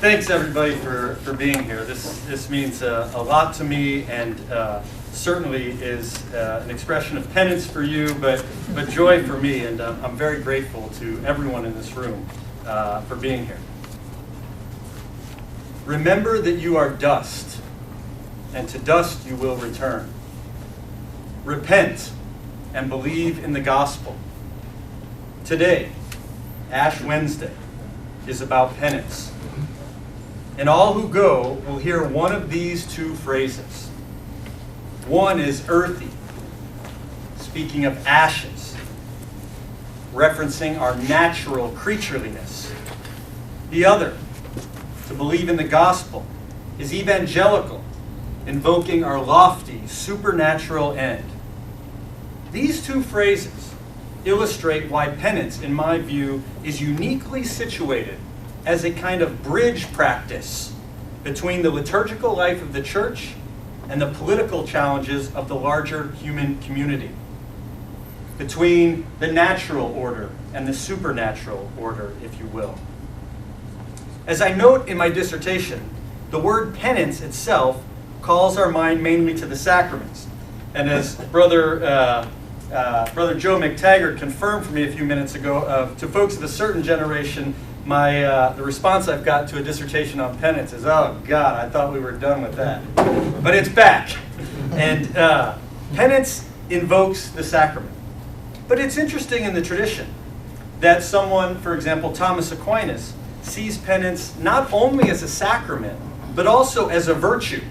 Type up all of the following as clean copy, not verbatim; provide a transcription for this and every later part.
Thanks everybody for being here. This means a lot to me, and certainly is an expression of penance for you, but joy for me, and I'm very grateful to everyone in this room for being here. Remember that you are dust, and to dust you will return. Repent and believe in the gospel. Today, Ash Wednesday, is about penance. And all who go will hear one of these two phrases. One is earthy, speaking of ashes, referencing our natural creatureliness. The other, to believe in the gospel, is evangelical, invoking our lofty, supernatural end. These two phrases illustrate why penance, in my view, is uniquely situated as a kind of bridge practice between the liturgical life of the church and the political challenges of the larger human community, between the natural order and the supernatural order, if you will. As I note in my dissertation, the word penance itself calls our mind mainly to the sacraments. And as Brother Joe McTaggart confirmed for me a few minutes ago, to folks of a certain generation, the response I've got to a dissertation on penance is, oh God, I thought we were done with that. But it's back. And penance invokes the sacrament. But it's interesting in the tradition that someone, for example, Thomas Aquinas, sees penance not only as a sacrament, but also as a virtue.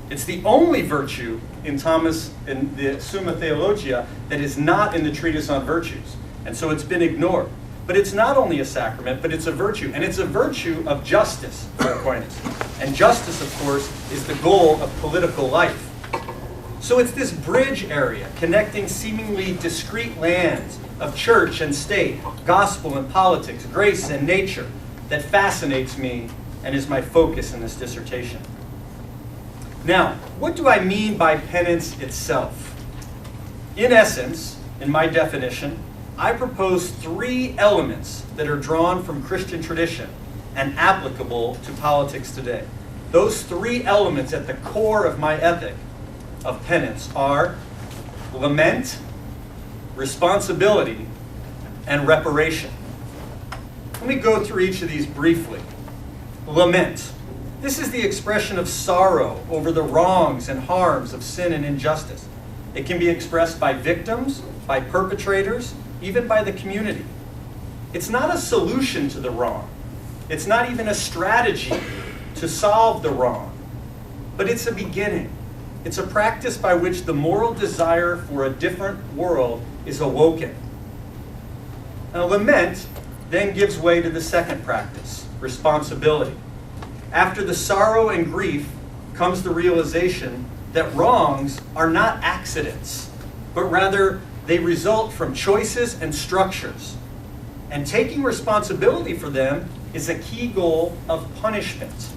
It's the only virtue in the Summa Theologia that is not in the treatise on virtues. And so it's been ignored. But it's not only a sacrament, but it's a virtue. And it's a virtue of justice for Aquinas. And justice, of course, is the goal of political life. So it's this bridge area connecting seemingly discrete lands of church and state, gospel and politics, grace and nature that fascinates me and is my focus in this dissertation. Now, what do I mean by penance itself? In essence, in my definition, I propose three elements that are drawn from Christian tradition and applicable to politics today. Those three elements at the core of my ethic of penance are lament, responsibility, and reparation. Let me go through each of these briefly. Lament. This is the expression of sorrow over the wrongs and harms of sin and injustice. It can be expressed by victims, by perpetrators, even by the community. It's not a solution to the wrong. It's not even a strategy to solve the wrong. But it's a beginning. It's a practice by which the moral desire for a different world is awoken. Now, lament then gives way to the second practice, responsibility. After the sorrow and grief comes the realization that wrongs are not accidents, but rather they result from choices and structures. And taking responsibility for them is a key goal of punishment.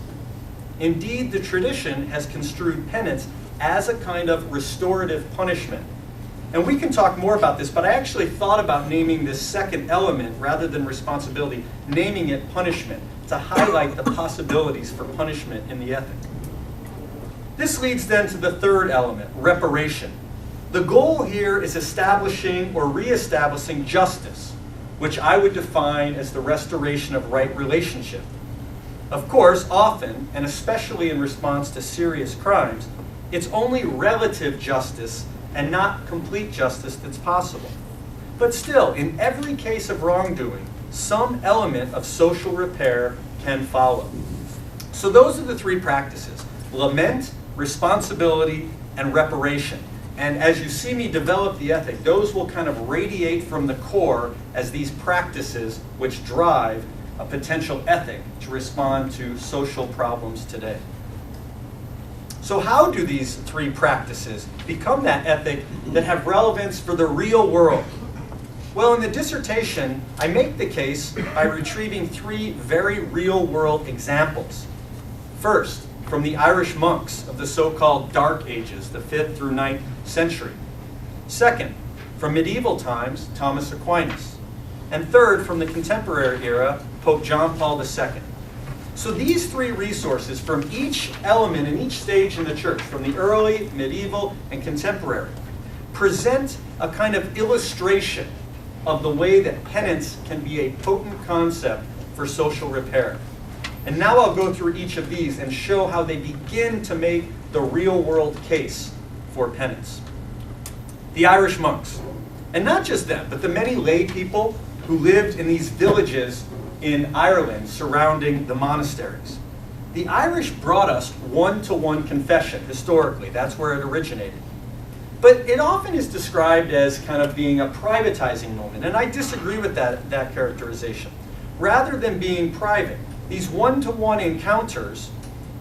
Indeed, the tradition has construed penance as a kind of restorative punishment. And we can talk more about this, but I actually thought about naming this second element rather than responsibility, naming it punishment, to highlight the possibilities for punishment in the ethic. This leads then to the third element, reparation. The goal here is establishing or reestablishing justice, which I would define as the restoration of right relationship. Of course, often, and especially in response to serious crimes, it's only relative justice and not complete justice that's possible. But still, in every case of wrongdoing, some element of social repair can follow. So those are the three practices: lament, responsibility, and reparation. And as you see me develop the ethic, those will kind of radiate from the core as these practices which drive a potential ethic to respond to social problems today. So how do these three practices become that ethic that have relevance for the real world? Well, in the dissertation, I make the case by retrieving three very real-world examples. First, from the Irish monks of the so-called Dark Ages, the 5th through 9th century. Second, from medieval times, Thomas Aquinas. And third, from the contemporary era, Pope John Paul II. So these three resources from each element in each stage in the church, from the early, medieval, and contemporary, present a kind of illustration of the way that penance can be a potent concept for social repair. And now I'll go through each of these and show how they begin to make the real-world case for penance. The Irish monks, and not just them, but the many lay people who lived in these villages in Ireland surrounding the monasteries. The Irish brought us one-to-one confession historically. That's where it originated. But it often is described as kind of being a privatizing moment, and I disagree with that characterization. Rather than being private, these one-to-one encounters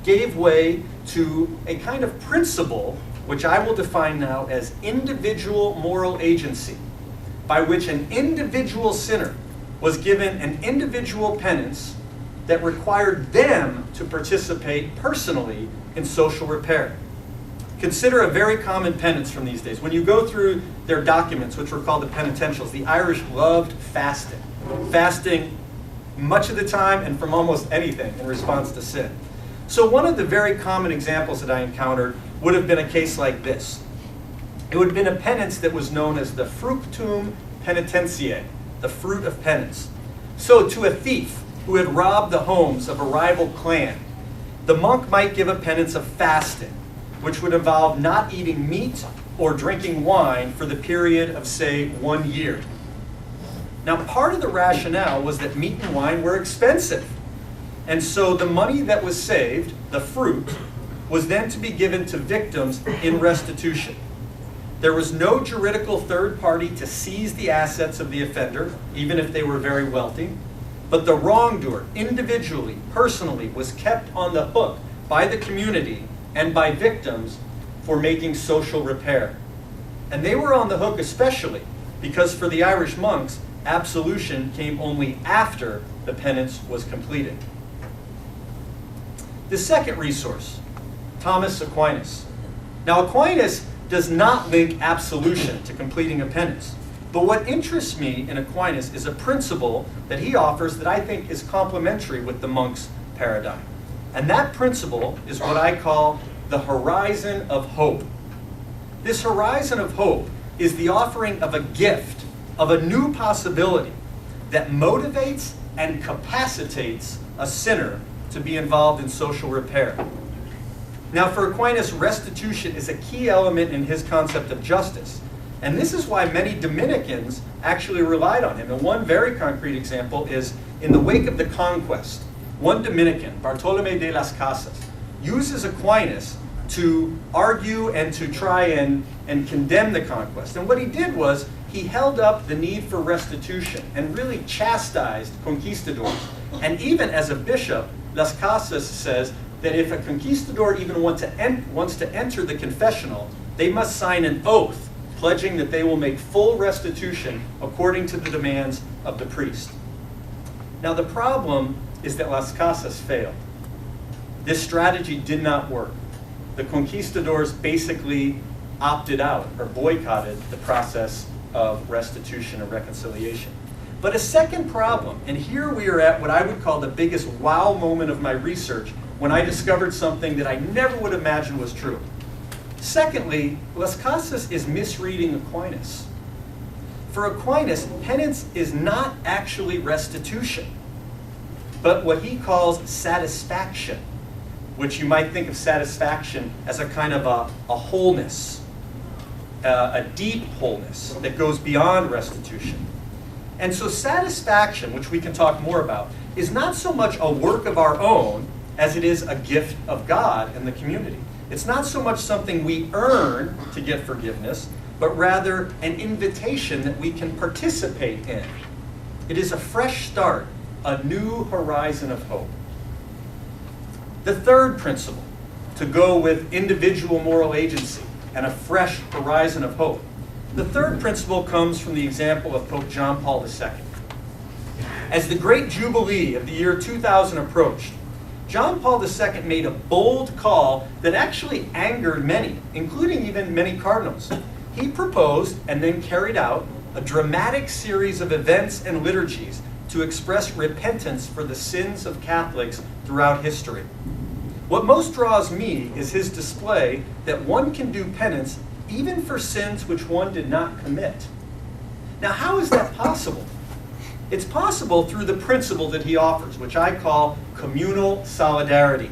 gave way to a kind of principle, which I will define now as individual moral agency, by which an individual sinner was given an individual penance that required them to participate personally in social repair. Consider a very common penance from these days. When you go through their documents, which were called the penitentials, the Irish loved fasting. Fasting much of the time and from almost anything in response to sin. So one of the very common examples that I encountered would have been a case like this. It would have been a penance that was known as the fructum penitentiae, the fruit of penance. So to a thief who had robbed the homes of a rival clan, the monk might give a penance of fasting, which would involve not eating meat or drinking wine for the period of, say, 1 year. Now, part of the rationale was that meat and wine were expensive. And so the money that was saved, the fruit, was then to be given to victims in restitution. There was no juridical third party to seize the assets of the offender, even if they were very wealthy. But the wrongdoer, individually, personally, was kept on the hook by the community and by victims for making social repair. And they were on the hook especially because for the Irish monks, absolution came only after the penance was completed. The second resource, Thomas Aquinas. Now Aquinas does not link absolution to completing a penance. But what interests me in Aquinas is a principle that he offers that I think is complementary with the monk's paradigm. And that principle is what I call the horizon of hope. This horizon of hope is the offering of a gift, of a new possibility that motivates and capacitates a sinner to be involved in social repair. Now for Aquinas, restitution is a key element in his concept of justice. And this is why many Dominicans actually relied on him. And one very concrete example is in the wake of the conquest, one Dominican, Bartolomé de las Casas, uses Aquinas to argue and to try and condemn the conquest. And what he did was he held up the need for restitution and really chastised conquistadors. And even as a bishop, Las Casas says that if a conquistador even wants to enter the confessional, they must sign an oath pledging that they will make full restitution according to the demands of the priest. Now the problem is that Las Casas failed. This strategy did not work. The conquistadors basically opted out or boycotted the process of restitution and reconciliation. But a second problem, and here we are at what I would call the biggest wow moment of my research when I discovered something that I never would imagine was true. Secondly, Las Casas is misreading Aquinas. For Aquinas, penance is not actually restitution, but what he calls satisfaction, which you might think of satisfaction as a kind of a wholeness, a deep wholeness that goes beyond restitution. And so satisfaction, which we can talk more about, is not so much a work of our own as it is a gift of God and the community. It's not so much something we earn to get forgiveness, but rather an invitation that we can participate in. It is a fresh start, a new horizon of hope. The third principle, to go with individual moral agency and a fresh horizon of hope. The third principle comes from the example of Pope John Paul II. As the great Jubilee of the year 2000 approached, John Paul II made a bold call that actually angered many, including even many cardinals. He proposed and then carried out a dramatic series of events and liturgies to express repentance for the sins of Catholics throughout history. What most draws me is his display that one can do penance even for sins which one did not commit. Now, how is that possible? It's possible through the principle that he offers, which I call communal solidarity.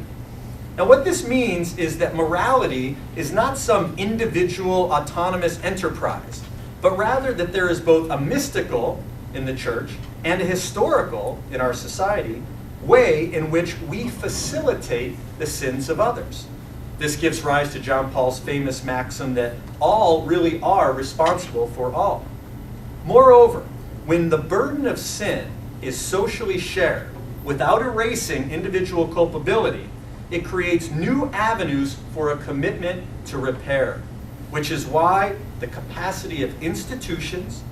Now, what this means is that morality is not some individual autonomous enterprise, but rather that there is both a mystical in the church and a historical in our society way in which we facilitate the sins of others. This gives rise to John Paul's famous maxim that all really are responsible for all. Moreover, when the burden of sin is socially shared without erasing individual culpability, it creates new avenues for a commitment to repair, which is why the capacity of institutions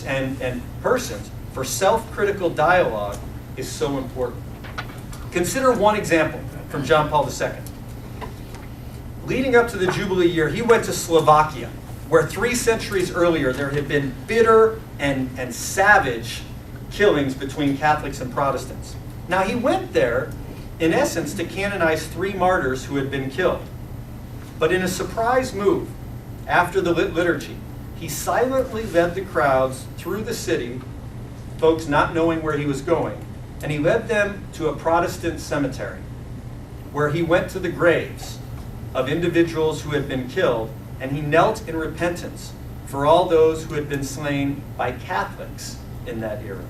and persons for self-critical dialogue is so important. Consider one example from John Paul II. Leading up to the Jubilee year, he went to Slovakia, where 3 centuries earlier there had been bitter and savage killings between Catholics and Protestants. Now, he went there, in essence, to canonize 3 martyrs who had been killed. But in a surprise move, after the liturgy, he silently led the crowds through the city, folks not knowing where he was going, and he led them to a Protestant cemetery, where he went to the graves of individuals who had been killed, and he knelt in repentance for all those who had been slain by Catholics in that era.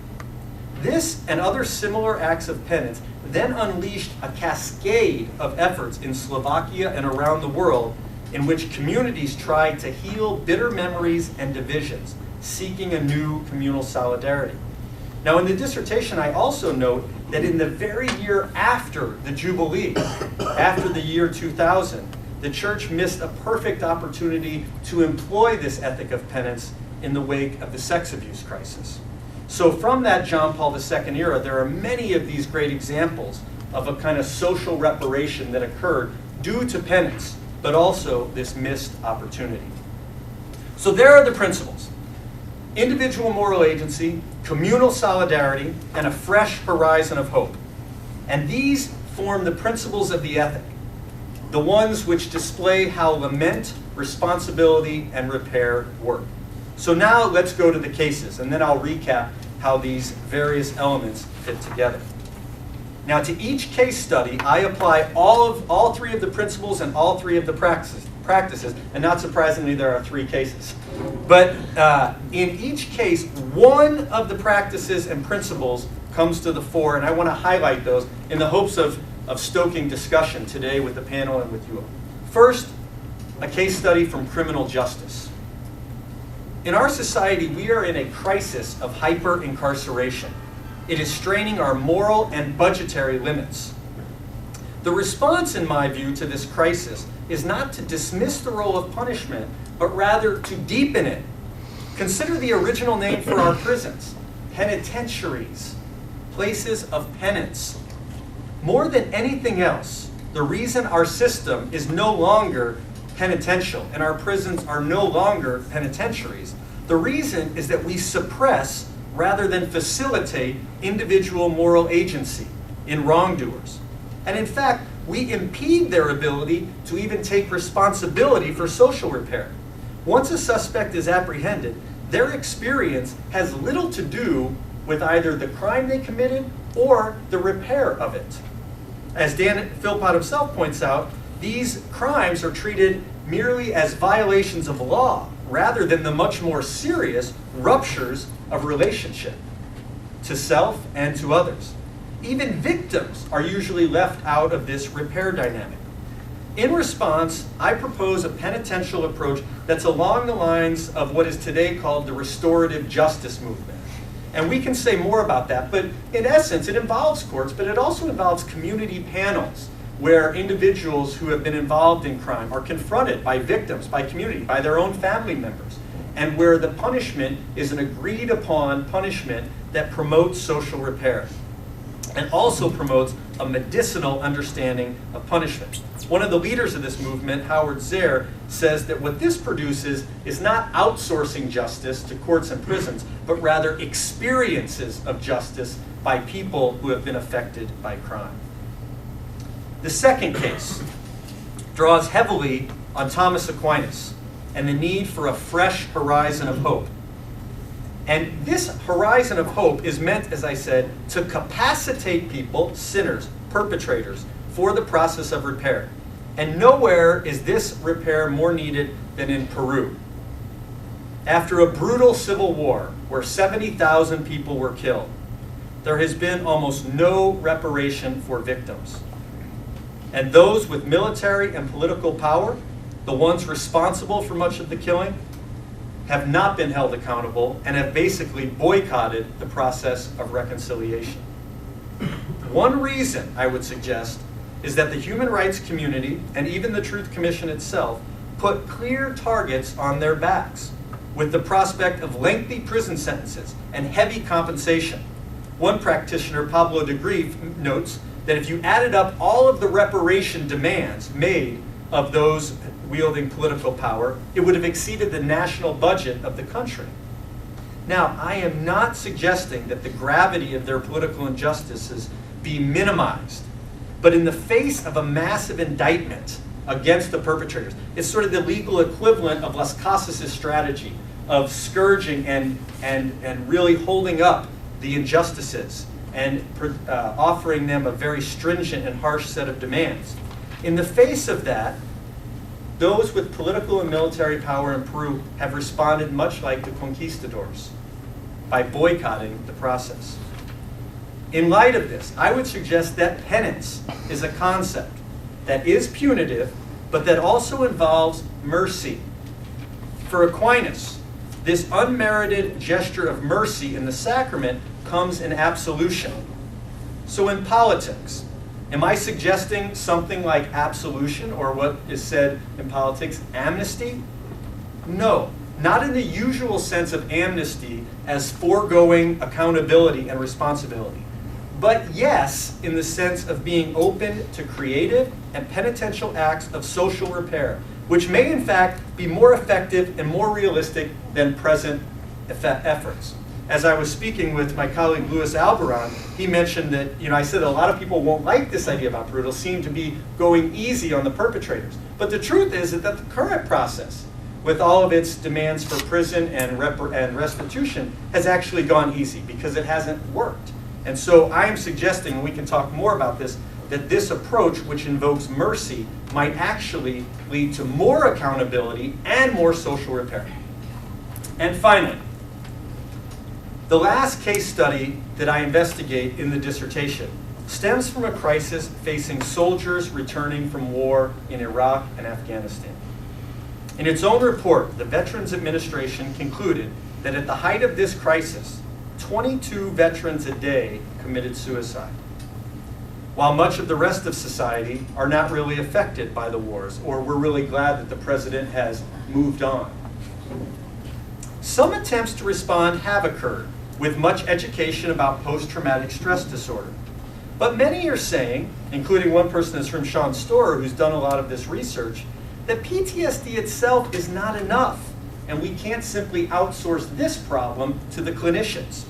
This and other similar acts of penance then unleashed a cascade of efforts in Slovakia and around the world in which communities tried to heal bitter memories and divisions, seeking a new communal solidarity. Now, in the dissertation, I also note that in the very year after the Jubilee, after the year 2000, the Church missed a perfect opportunity to employ this ethic of penance in the wake of the sex abuse crisis. So from that John Paul II era, there are many of these great examples of a kind of social reparation that occurred due to penance, but also this missed opportunity. So there are the principles: individual moral agency, communal solidarity, and a fresh horizon of hope. And these form the principles of the ethic, the ones which display how lament, responsibility, and repair work. So now let's go to the cases, and then I'll recap how these various elements fit together. Now, to each case study, I apply all 3 of the principles and all 3 of the practices, and not surprisingly, there are 3 cases. But in each case, one of the practices and principles comes to the fore, and I want to highlight those in the hopes of stoking discussion today with the panel and with you all. First, a case study from criminal justice. In our society, we are in a crisis of hyper-incarceration. It is straining our moral and budgetary limits. The response, in my view, to this crisis is not to dismiss the role of punishment, but rather to deepen it. Consider the original name for our prisons: penitentiaries, places of penance. More than anything else, the reason our system is no longer penitential and our prisons are no longer penitentiaries, the reason is that we suppress rather than facilitate individual moral agency in wrongdoers. And in fact, we impede their ability to even take responsibility for social repair. Once a suspect is apprehended, their experience has little to do with either the crime they committed or the repair of it. As Dan Philpott himself points out, these crimes are treated merely as violations of law rather than the much more serious ruptures of relationship to self and to others. Even victims are usually left out of this repair dynamic. In response, I propose a penitential approach that's along the lines of what is today called the restorative justice movement. And we can say more about that, but in essence, it involves courts, but it also involves community panels where individuals who have been involved in crime are confronted by victims, by community, by their own family members, and where the punishment is an agreed upon punishment that promotes social repair. and also promotes a medicinal understanding of punishment. One of the leaders of this movement, Howard Zehr, says that what this produces is not outsourcing justice to courts and prisons, but rather experiences of justice by people who have been affected by crime. The second case draws heavily on Thomas Aquinas and the need for a fresh horizon of hope. And this horizon of hope is meant, as I said, to capacitate people, sinners, perpetrators, for the process of repair. And nowhere is this repair more needed than in Peru. After a brutal civil war where 70,000 people were killed, there has been almost no reparation for victims. And those with military and political power, the ones responsible for much of the killing, have not been held accountable and have basically boycotted the process of reconciliation. One reason, I would suggest, is that the human rights community and even the Truth Commission itself put clear targets on their backs with the prospect of lengthy prison sentences and heavy compensation. One practitioner, Pablo de Griff, notes that if you added up all of the reparation demands made of those wielding political power, it would have exceeded the national budget of the country. Now, I am not suggesting that the gravity of their political injustices be minimized, but in the face of a massive indictment against the perpetrators, it's sort of the legal equivalent of Las Casas' strategy of scourging and really holding up the injustices and offering them a very stringent and harsh set of demands. In the face of that, those with political and military power in Peru have responded much like the conquistadors, by boycotting the process. In light of this, I would suggest that penance is a concept that is punitive, but that also involves mercy. For Aquinas, this unmerited gesture of mercy in the sacrament comes in absolution. So in politics, am I suggesting something like absolution, or what is said in politics, amnesty? No, not in the usual sense of amnesty as foregoing accountability and responsibility. But yes, in the sense of being open to creative and penitential acts of social repair, which may in fact be more effective and more realistic than present efforts. As I was speaking with my colleague Luis Albaran, he mentioned that, I said that a lot of people won't like this idea about Peru. It'll seem to be going easy on the perpetrators. But the truth is that the current process, with all of its demands for prison and restitution, has actually gone easy because it hasn't worked. And so I am suggesting, and we can talk more about this, that this approach, which invokes mercy, might actually lead to more accountability and more social repair. And finally, the last case study that I investigate in the dissertation stems from a crisis facing soldiers returning from war in Iraq and Afghanistan. In its own report, the Veterans Administration concluded that at the height of this crisis, 22 veterans a day committed suicide, while much of the rest of society are not really affected by the wars, or we're really glad that the president has moved on. Some attempts to respond have occurred, with much education about post-traumatic stress disorder. But many are saying, including one person is from Sean Storer, who's done a lot of this research, that PTSD itself is not enough, and we can't simply outsource this problem to the clinicians.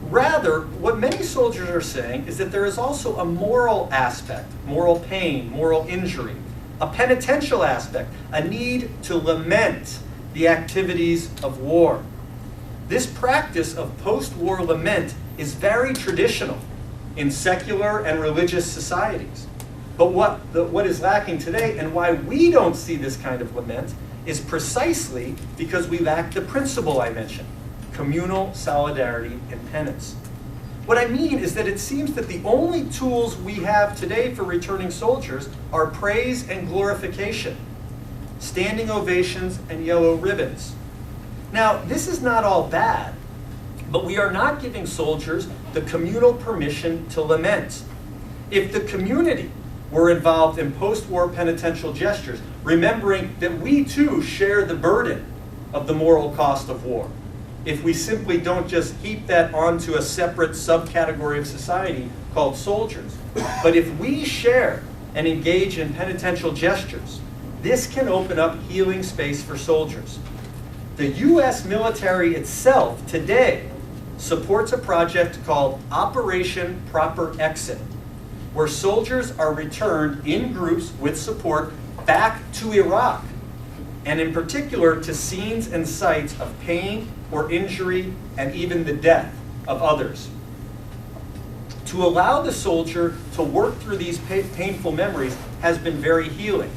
Rather, what many soldiers are saying is that there is also a moral aspect, moral pain, moral injury, a penitential aspect, a need to lament the activities of war. This practice of post-war lament is very traditional in secular and religious societies. But what is lacking today, and why we don't see this kind of lament, is precisely because we lack the principle I mentioned, communal solidarity and penance. What I mean is that it seems that the only tools we have today for returning soldiers are praise and glorification, standing ovations and yellow ribbons. Now, this is not all bad, but we are not giving soldiers the communal permission to lament. If the community were involved in post-war penitential gestures, remembering that we too share the burden of the moral cost of war, if we simply don't just heap that onto a separate subcategory of society called soldiers. But if we share and engage in penitential gestures, this can open up healing space for soldiers. The U.S. military itself today supports a project called Operation Proper Exit, where soldiers are returned in groups with support back to Iraq, and in particular to scenes and sites of pain or injury and even the death of others. To allow the soldier to work through these painful memories has been very healing.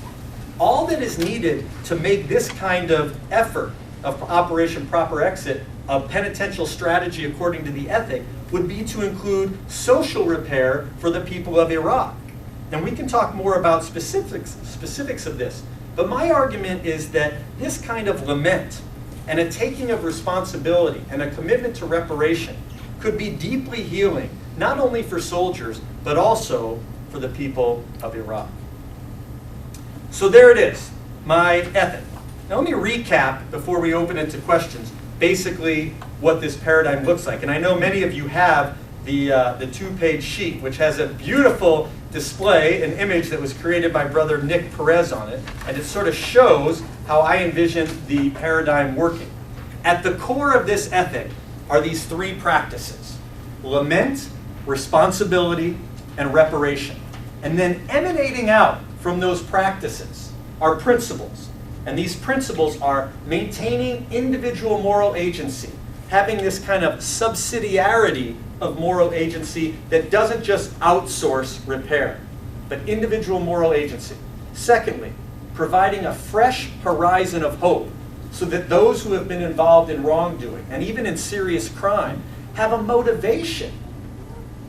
All that is needed to make this kind of effort of Operation Proper Exit a penitential strategy according to the ethic would be to include social repair for the people of Iraq. And we can talk more about specifics of this. But my argument is that this kind of lament and a taking of responsibility and a commitment to reparation could be deeply healing, not only for soldiers, but also for the people of Iraq. So there it is, my ethic. Now let me recap before we open it to questions, basically what this paradigm looks like. And I know many of you have the two-page sheet, which has a beautiful display, an image that was created by Brother Nick Perez on it, and it sort of shows how I envision the paradigm working. At the core of this ethic are these three practices: lament, responsibility, and reparation. And then emanating out from those practices are principles. And these principles are maintaining individual moral agency, having this kind of subsidiarity of moral agency that doesn't just outsource repair, but individual moral agency. Secondly, providing a fresh horizon of hope so that those who have been involved in wrongdoing and even in serious crime have a motivation,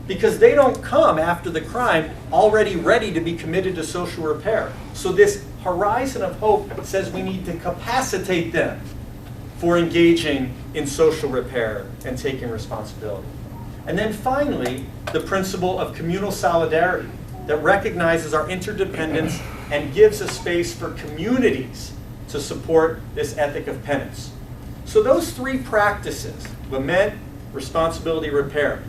because they don't come after the crime already ready to be committed to social repair. So this horizon of hope says we need to capacitate them for engaging in social repair and taking responsibility. And then finally, the principle of communal solidarity that recognizes our interdependence and gives a space for communities to support this ethic of penance. So those three practices, lament, responsibility, repair,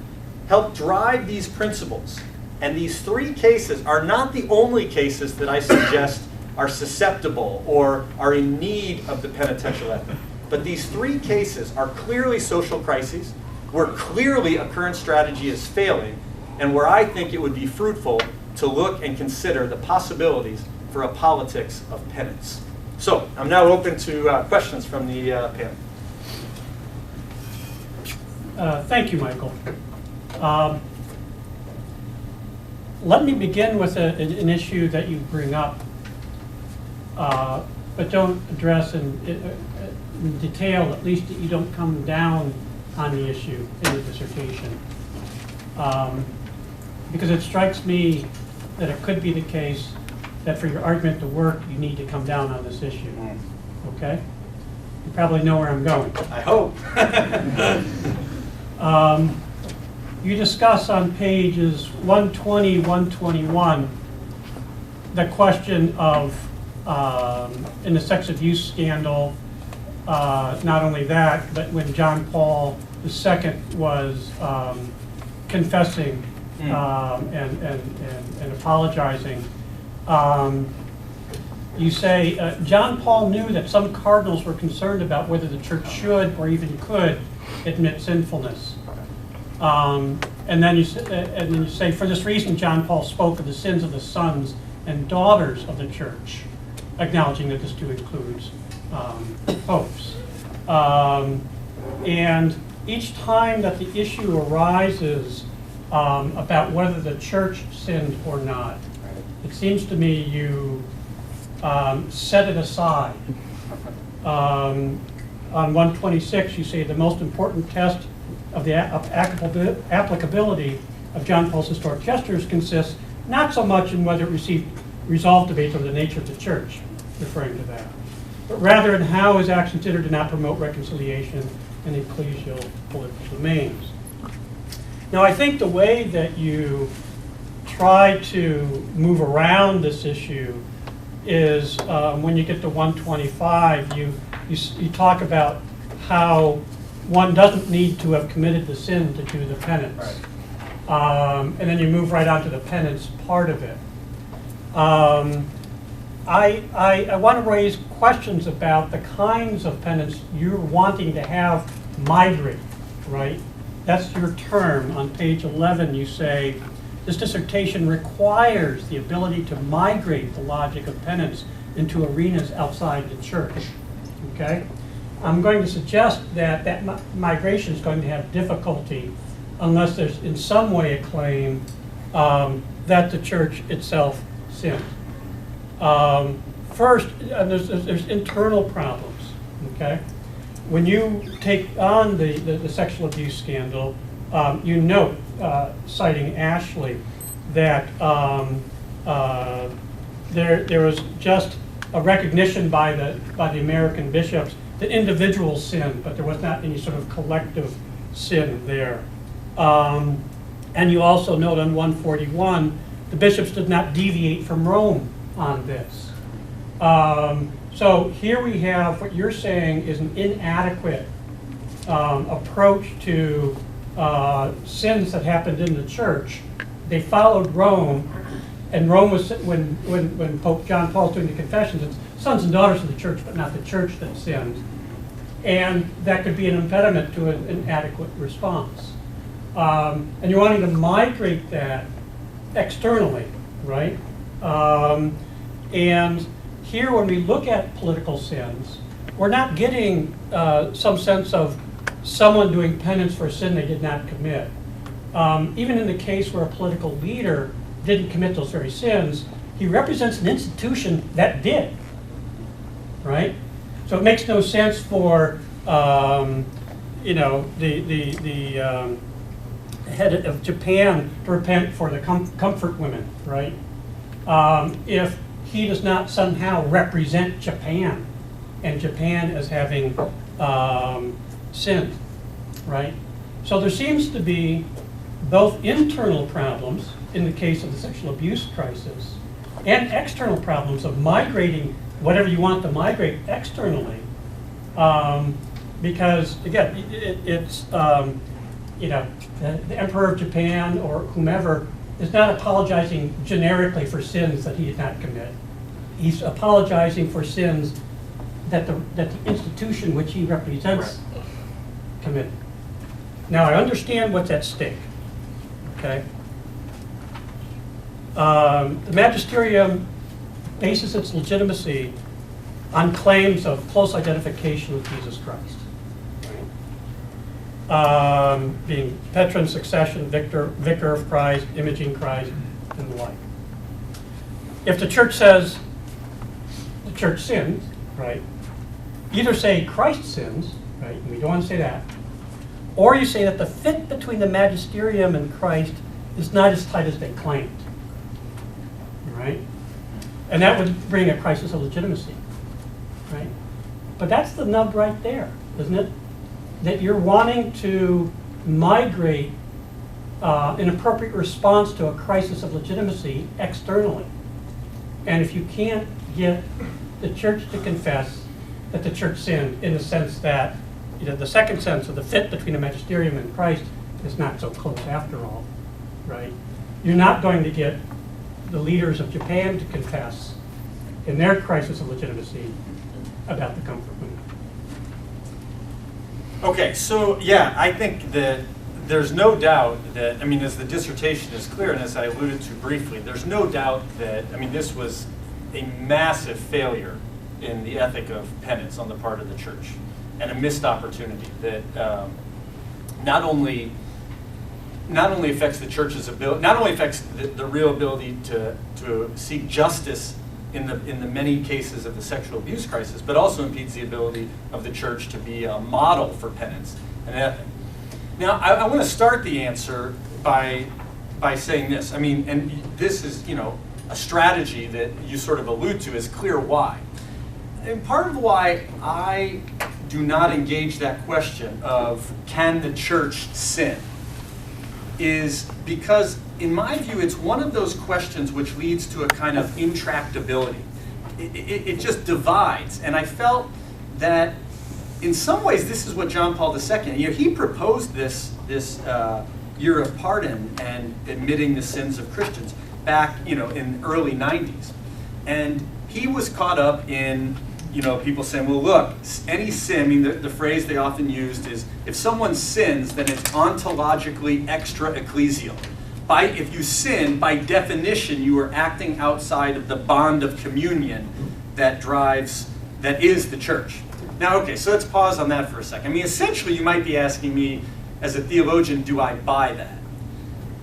help drive these principles. And these three cases are not the only cases that I suggest are susceptible or are in need of the penitential ethic. But these three cases are clearly social crises, where clearly a current strategy is failing, and where I think it would be fruitful to look and consider the possibilities for a politics of penance. So I'm now open to questions from the panel. Thank you, Michael. Let me begin with an issue that you bring up, but don't address in detail, at least that you don't come down on the issue in the dissertation. Because it strikes me that it could be the case that for your argument to work, you need to come down on this issue. Okay? You probably know where I'm going. I hope. You discuss on pages 120, 121, the question of, in the sex abuse scandal, not only that, but when John Paul II was confessing and apologizing, you say, John Paul knew that some cardinals were concerned about whether the church should or even could admit sinfulness. And then you say, for this reason, John Paul spoke of the sins of the sons and daughters of the church, acknowledging that this too includes popes. And each time that the issue arises about whether the church sinned or not, it seems to me you set it aside. On 126, you say the most important test of the applicability of John Paul's historic gestures consists not so much in whether it resolved debates over the nature of the church, referring to that, but rather in how his actions did or did not promote reconciliation in ecclesial political domains. Now, I think the way that you try to move around this issue is when you get to 125, you talk about how one doesn't need to have committed the sin to do the penance. Right. And then you move right on to the penance part of it. I want to raise questions about the kinds of penance you're wanting to have migrate, right? That's your term. On page 11, you say, this dissertation requires the ability to migrate the logic of penance into arenas outside the church, okay? I'm going to suggest that that migration is going to have difficulty unless there's in some way a claim that the church itself sinned. First, there's internal problems, okay? When you take on the sexual abuse scandal, you note, citing Ashley, that there was just a recognition by the American bishops that individuals sinned, but there was not any sort of collective sin there. And you also note on 141, the bishops did not deviate from Rome on this. So here we have what you're saying is an inadequate approach to sins that happened in the church. They followed Rome, and Rome was, when Pope John Paul was doing the confessions, it's sons and daughters of the church, but not the church that sinned. And that could be an impediment to an adequate response. And you're wanting to migrate that externally, right? And here, when we look at political sins, we're not getting some sense of someone doing penance for a sin they did not commit. Even in the case where a political leader didn't commit those very sins, he represents an institution that did, right? So it makes no sense for the head of Japan to repent for the comfort women, right? If he does not somehow represent Japan, and Japan as having sinned, right? So there seems to be both internal problems in the case of the sexual abuse crisis and external problems of migrating whatever you want to migrate externally. Because, again, it's the Emperor of Japan or whomever is not apologizing generically for sins that he did not commit. He's apologizing for sins that the institution which he represents committed. Now, I understand what's at stake, okay? The magisterium bases its legitimacy on claims of close identification with Jesus Christ. Being patron, succession, vicar of Christ, imaging Christ, and the like. If the church says the church sins, right, either say Christ sins, right, and we don't want to say that, or you say that the fit between the magisterium and Christ is not as tight as they claimed, right? And that would bring a crisis of legitimacy, right? But that's the nub right there, isn't it? That you're wanting to migrate an appropriate response to a crisis of legitimacy externally. And if you can't get the church to confess that the church sinned in the sense that, the second sense of the fit between the magisterium and Christ is not so close after all, right? You're not going to get the leaders of Japan to confess in their crisis of legitimacy about the comfort women. Okay, so yeah, I think that there's no doubt that, as the dissertation is clear, and as I alluded to briefly, there's no doubt that, this was a massive failure in the ethic of penance on the part of the church, and a missed opportunity that not only affects the church's ability, not only affects the real ability to seek justice in the many cases of the sexual abuse crisis, but also impedes the ability of the church to be a model for penance and ethic. Now, I want to start the answer by saying this. And this is, a strategy that you sort of allude to is clear why. And part of why I do not engage that question of can the church sin is because, in my view, it's one of those questions which leads to a kind of intractability. It just divides. And I felt that in some ways, this is what John Paul II, he proposed this year of pardon and admitting the sins of Christians back, in the early 90s. And he was caught up in, people saying, well, look, any sin, the phrase they often used is, if someone sins, then it's ontologically extra-ecclesial. If you sin, by definition, you are acting outside of the bond of communion that is the church. Now, okay, so let's pause on that for a second. Essentially, you might be asking me, as a theologian, do I buy that?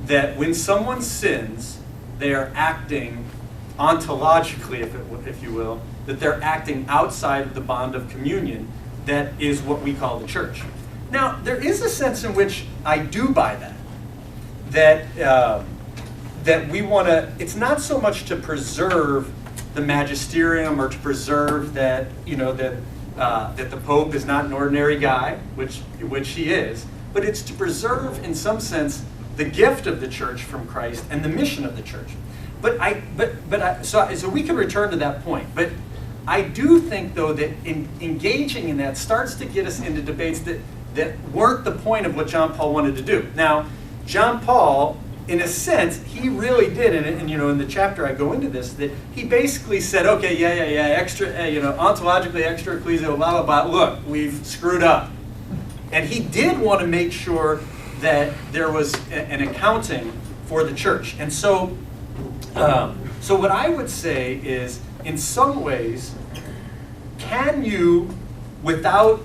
That when someone sins, they are acting ontologically, if you will, that they're acting outside of the bond of communion that is what we call the church. Now, there is a sense in which I do buy that. That we want to, it's not so much to preserve the magisterium or to preserve that, that the Pope is not an ordinary guy, which he is, but it's to preserve, in some sense, the gift of the church from Christ and the mission of the church. So we can return to that point. But I do think, though, that engaging in that starts to get us into debates that weren't the point of what John Paul wanted to do. Now, John Paul, in a sense, he really did, and in the chapter I go into this, that he basically said, okay, extra, ontologically extra ecclesial, blah, blah, blah, look, we've screwed up. And he did want to make sure that there was an accounting for the church. And so what I would say is, in some ways, can you, without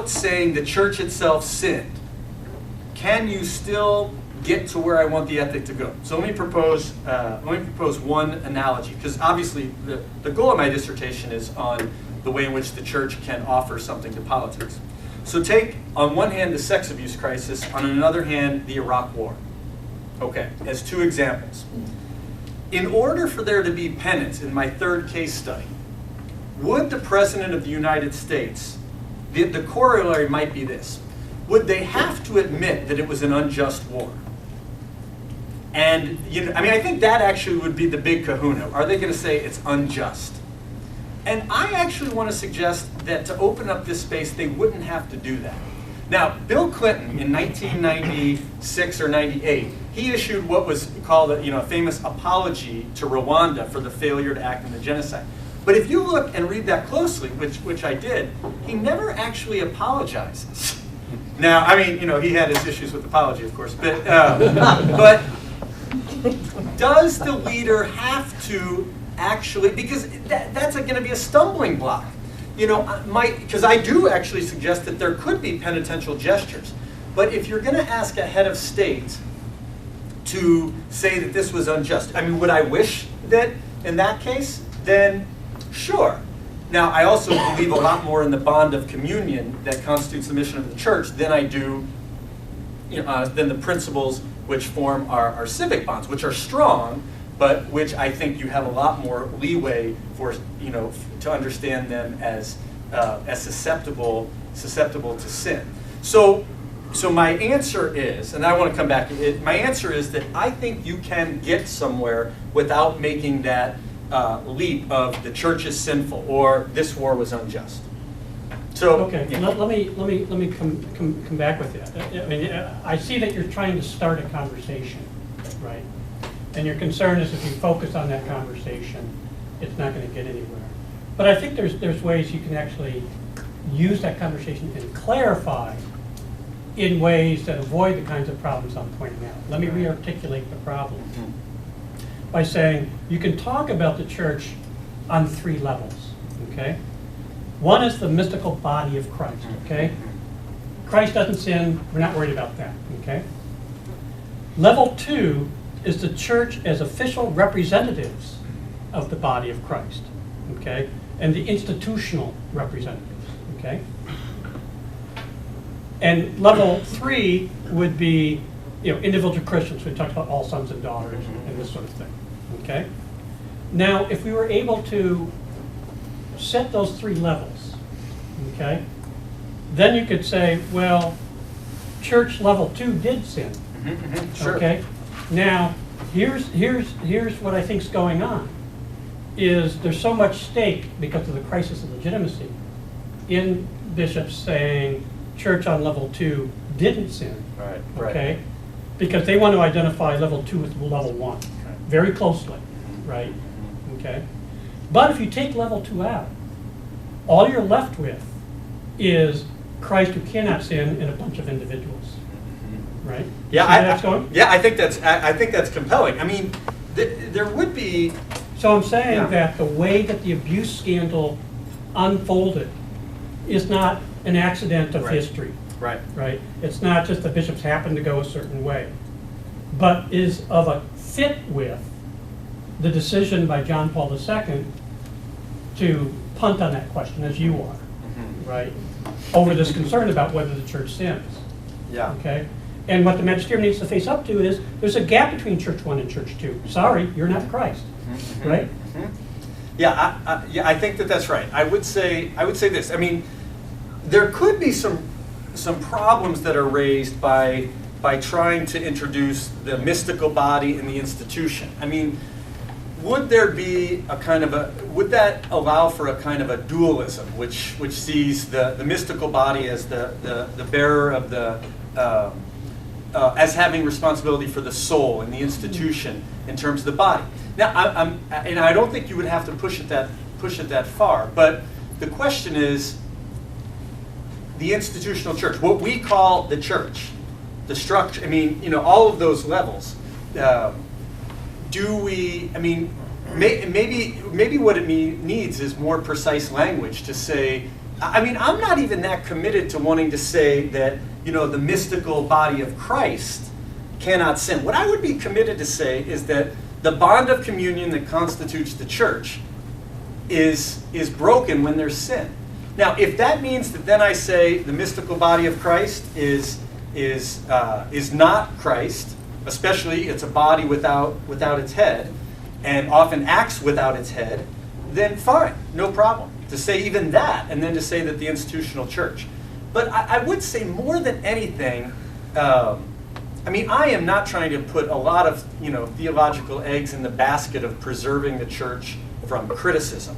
saying the church itself sinned, can you still get to where I want the ethic to go? So let me propose one analogy, because obviously the goal of my dissertation is on the way in which the church can offer something to politics. So take, on one hand, the sex abuse crisis, on another hand, the Iraq War. Okay, as two examples. In order for there to be penance in my third case study, would the President of the United States, the corollary might be this, would they have to admit that it was an unjust war? And, I think that actually would be the big kahuna. Are they going to say it's unjust? And I actually want to suggest that to open up this space, they wouldn't have to do that. Now, Bill Clinton in 1996 or 98, he issued what was called a famous apology to Rwanda for the failure to act in the genocide. But if you look and read that closely, which I did, he never actually apologizes. Now, he had his issues with apology, of course, but does the leader have to actually, because that's going to be a stumbling block. Because I do actually suggest that there could be penitential gestures. But if you're going to ask a head of state to say that this was unjust, would I wish that in that case? Then sure. Now, I also believe a lot more in the bond of communion that constitutes the mission of the church than I do, than the principles which form our civic bonds, which are strong, but which I think you have a lot more leeway for, to understand them as susceptible to sin. So my answer is, and I want to come back, my answer is that I think you can get somewhere without making that leap of the church is sinful or this war was unjust. So okay, let me come back with that. I see that you're trying to start a conversation, right? And your concern is if you focus on that conversation, it's not going to get anywhere. But I think there's ways you can actually use that conversation and clarify in ways that avoid the kinds of problems I'm pointing out. Let me re-articulate the problem by saying you can talk about the church on three levels, okay? One is the mystical body of Christ, okay? Christ doesn't sin, we're not worried about that, okay? Level two is the church as official representatives of the body of Christ, okay? And the institutional representatives, okay? And level three would be, individual Christians. We talked about all sons and daughters and this sort of thing, okay? Now, if we were able to set those three levels, okay, then you could say, well, church level 2 did sin, Sure. okay? Now, here's what I think's going on, is there's so much stake because of the crisis of legitimacy in bishops saying church on level 2 didn't sin. Right. Okay? Because they want to identify level 2 with level 1 very closely, right? Okay? But if you take level 2 out, all you're left with is Christ who cannot sin in a bunch of individuals, right? Yeah, I I think that's compelling. I mean, there would be. So I'm saying that the way that the abuse scandal unfolded is not an accident of history. Right. Right? It's not just the bishops happen to go a certain way, but is of a fit with the decision by John Paul II to punt on that question, as you are, right? Over this concern about whether the church sins. Yeah. Okay? And what the magisterium needs to face up to is there's a gap between Church 1 and Church 2. Sorry, you're not Christ, right? Yeah, I think that's right. I would say this. I mean, there could be some problems that are raised by trying to introduce the mystical body in the institution. I mean, would there be a kind of would that allow for a kind of a dualism, which sees the mystical body as the bearer of the as having responsibility for the soul and the institution in terms of the body? Now, I don't think you would have to push it that far, but the question is, the institutional church, what we call the church, the structure. I mean, all of those levels. Do we? I mean, maybe what it needs is more precise language to say. I mean, I'm not even that committed to wanting to say that the mystical body of Christ cannot sin. What I would be committed to say is that the bond of communion that constitutes the church is broken when there's sin. Now, if that means that then I say the mystical body of Christ is not Christ, especially it's a body without its head, and often acts without its head, then fine, no problem. To say even that, and then to say that the institutional church. But I would say more than anything, I mean, I am not trying to put a lot of theological eggs in the basket of preserving the church from criticism.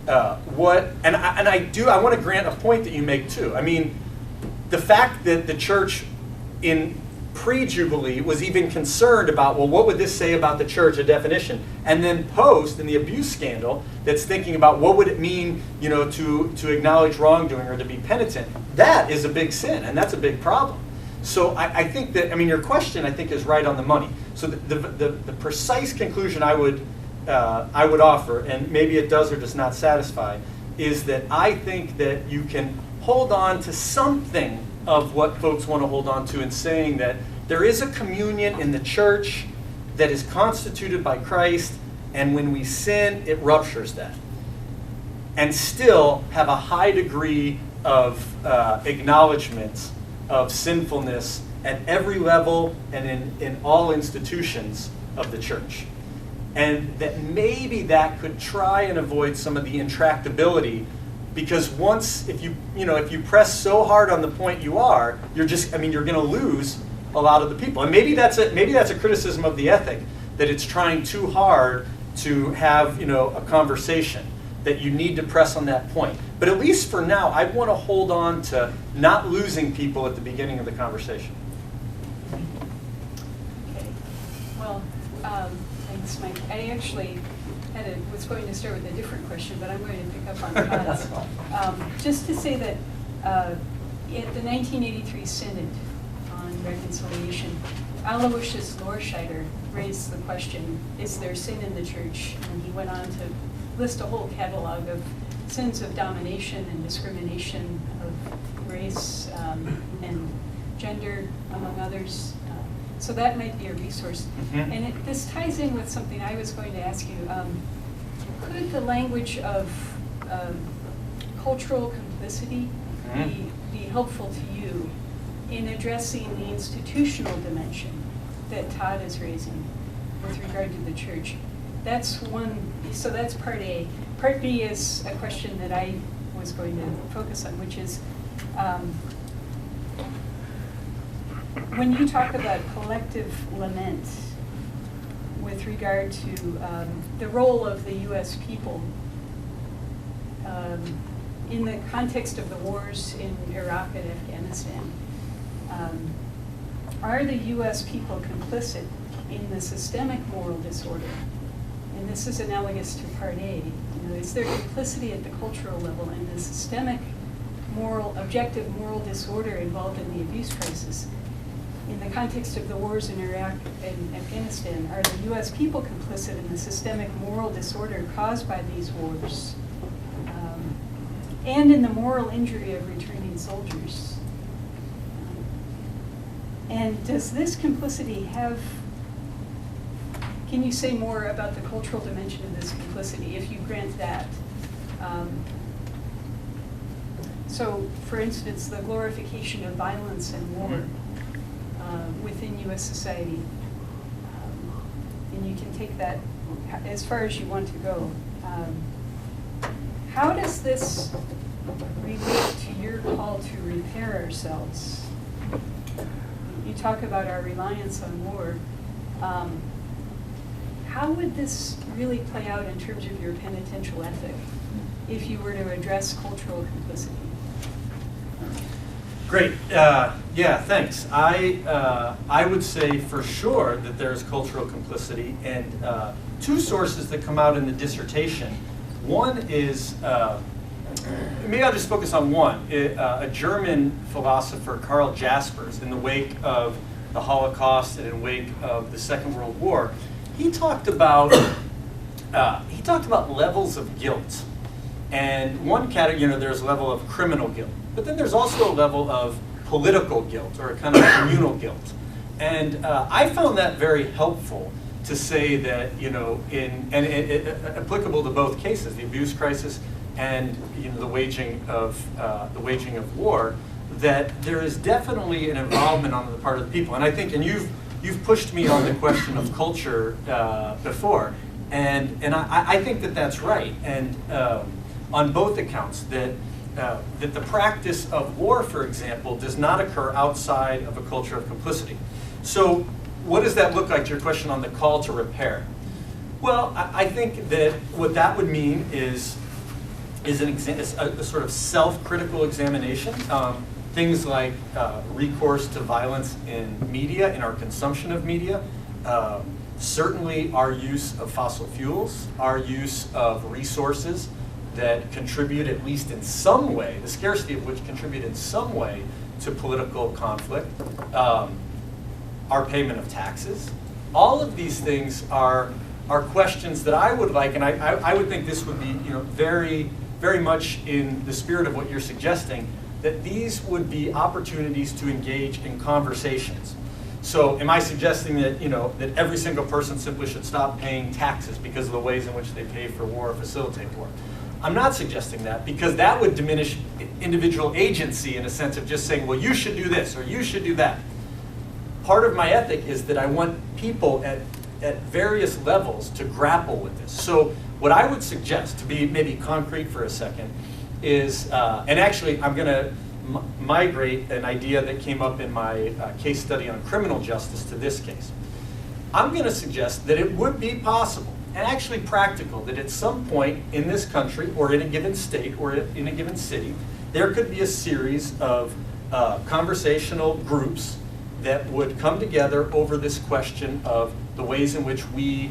I want to grant a point that you make too. I mean, the fact that the church in pre-Jubilee was even concerned about, well, what would this say about the church, a definition, and then post in the abuse scandal that's thinking about what would it mean, to acknowledge wrongdoing or to be penitent. That is a big sin, and that's a big problem. So I think that, your question, I think, is right on the money. So the precise conclusion I would offer, and maybe it does or does not satisfy, is that I think that you can hold on to something of what folks want to hold on to in saying that there is a communion in the church that is constituted by Christ, and when we sin, it ruptures that. And still have a high degree of acknowledgement of sinfulness at every level and in all institutions of the church. And that maybe that could try and avoid some of the intractability, because once, if you press so hard on the point you're going to lose a lot of the people. And maybe that's a criticism of the ethic, that it's trying too hard to have, a conversation, that you need to press on that point. But at least for now, I want to hold on to not losing people at the beginning of the conversation. Okay. Well, thanks, Mike. I actually was going to start with a different question, but I'm going to pick up on Todd's. Just to say that at the 1983 Synod on Reconciliation, Aloysius Lorscheider raised the question, is there sin in the church? And he went on to list a whole catalog of sins of domination and discrimination, of race and gender, among others. So that might be a resource. Mm-hmm. And this ties in with something I was going to ask you. Could the language of cultural complicity be helpful to you in addressing the institutional dimension that Todd is raising with regard to the church? That's one, so that's part A. Part B is a question that I was going to focus on, which is, when you talk about collective lament with regard to the role of the U.S. people in the context of the wars in Iraq and Afghanistan, are the U.S. people complicit in the systemic moral disorder? And this is analogous to Part A. You know, is there complicity at the cultural level in the systemic objective moral disorder involved in the abuse crisis? In the context of the wars in Iraq and Afghanistan, are the U.S. people complicit in the systemic moral disorder caused by these wars? And in the moral injury of returning soldiers? And does this complicity can you say more about the cultural dimension of this complicity, if you grant that? So, for instance, the glorification of violence and war within U.S. society. And you can take that as far as you want to go. How does this relate to your call to repair ourselves? You talk about our reliance on war. How would this really play out in terms of your penitential ethic if you were to address cultural complicity? Great. Yeah, thanks. I would say for sure that there's cultural complicity, and two sources that come out in the dissertation. One is, maybe I'll just focus on one, a German philosopher, Karl Jaspers, in the wake of the Holocaust and in wake of the Second World War, he talked about levels of guilt. And one category, there's a level of criminal guilt, but then there's also a level of political guilt, or a kind of communal guilt. And I found that very helpful to say that, applicable to both cases, the abuse crisis and the waging of war, that there is definitely an involvement on the part of the people. And I think, and you've pushed me on the question of culture before, and I think that that's right. And on both accounts, that the practice of war, for example, does not occur outside of a culture of complicity. So what does that look like to your question on the call to repair? Well, I think that what that would mean is a sort of self-critical examination. Things like recourse to violence in media, in our consumption of media, certainly our use of fossil fuels, our use of resources that contribute at least in some way, the scarcity of which contribute in some way to political conflict, our payment of taxes. All of these things are questions that I would like, and I would think this would be very, very much in the spirit of what you're suggesting, that these would be opportunities to engage in conversations. So am I suggesting that, that every single person simply should stop paying taxes because of the ways in which they pay for war or facilitate war? I'm not suggesting that, because that would diminish individual agency in a sense of just saying, well, you should do this or you should do that. Part of my ethic is that I want people at various levels to grapple with this. So what I would suggest, to be maybe concrete for a second, is, and actually I'm going to migrate an idea that came up in my case study on criminal justice to this case. I'm going to suggest that it would be possible, and actually practical, that at some point in this country, or in a given state, or in a given city, there could be a series of conversational groups that would come together over this question of the ways in which we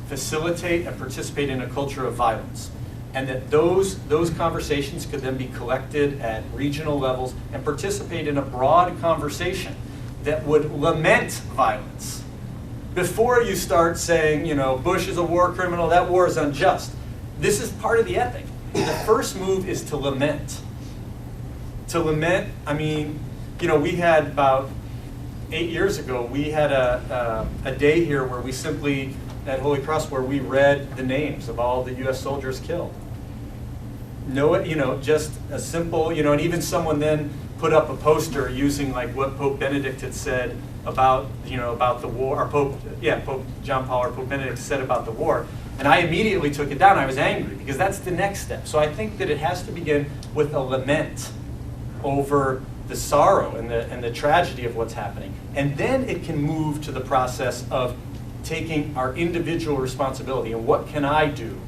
facilitate and participate in a culture of violence. And that those conversations could then be collected at regional levels and participate in a broad conversation that would lament violence. Before you start saying, Bush is a war criminal, that war is unjust. This is part of the ethic. The first move is to lament. To lament, we had about 8 years ago, we had a day here where we simply, at Holy Cross, where we read the names of all the U.S. soldiers killed. Just a simple, and even someone then put up a poster using like what Pope Benedict had said about the war, or Pope John Paul or Pope Benedict said about the war. And I immediately took it down. I was angry because that's the next step. So I think that it has to begin with a lament over the sorrow and the tragedy of what's happening. And then it can move to the process of taking our individual responsibility and what can I do,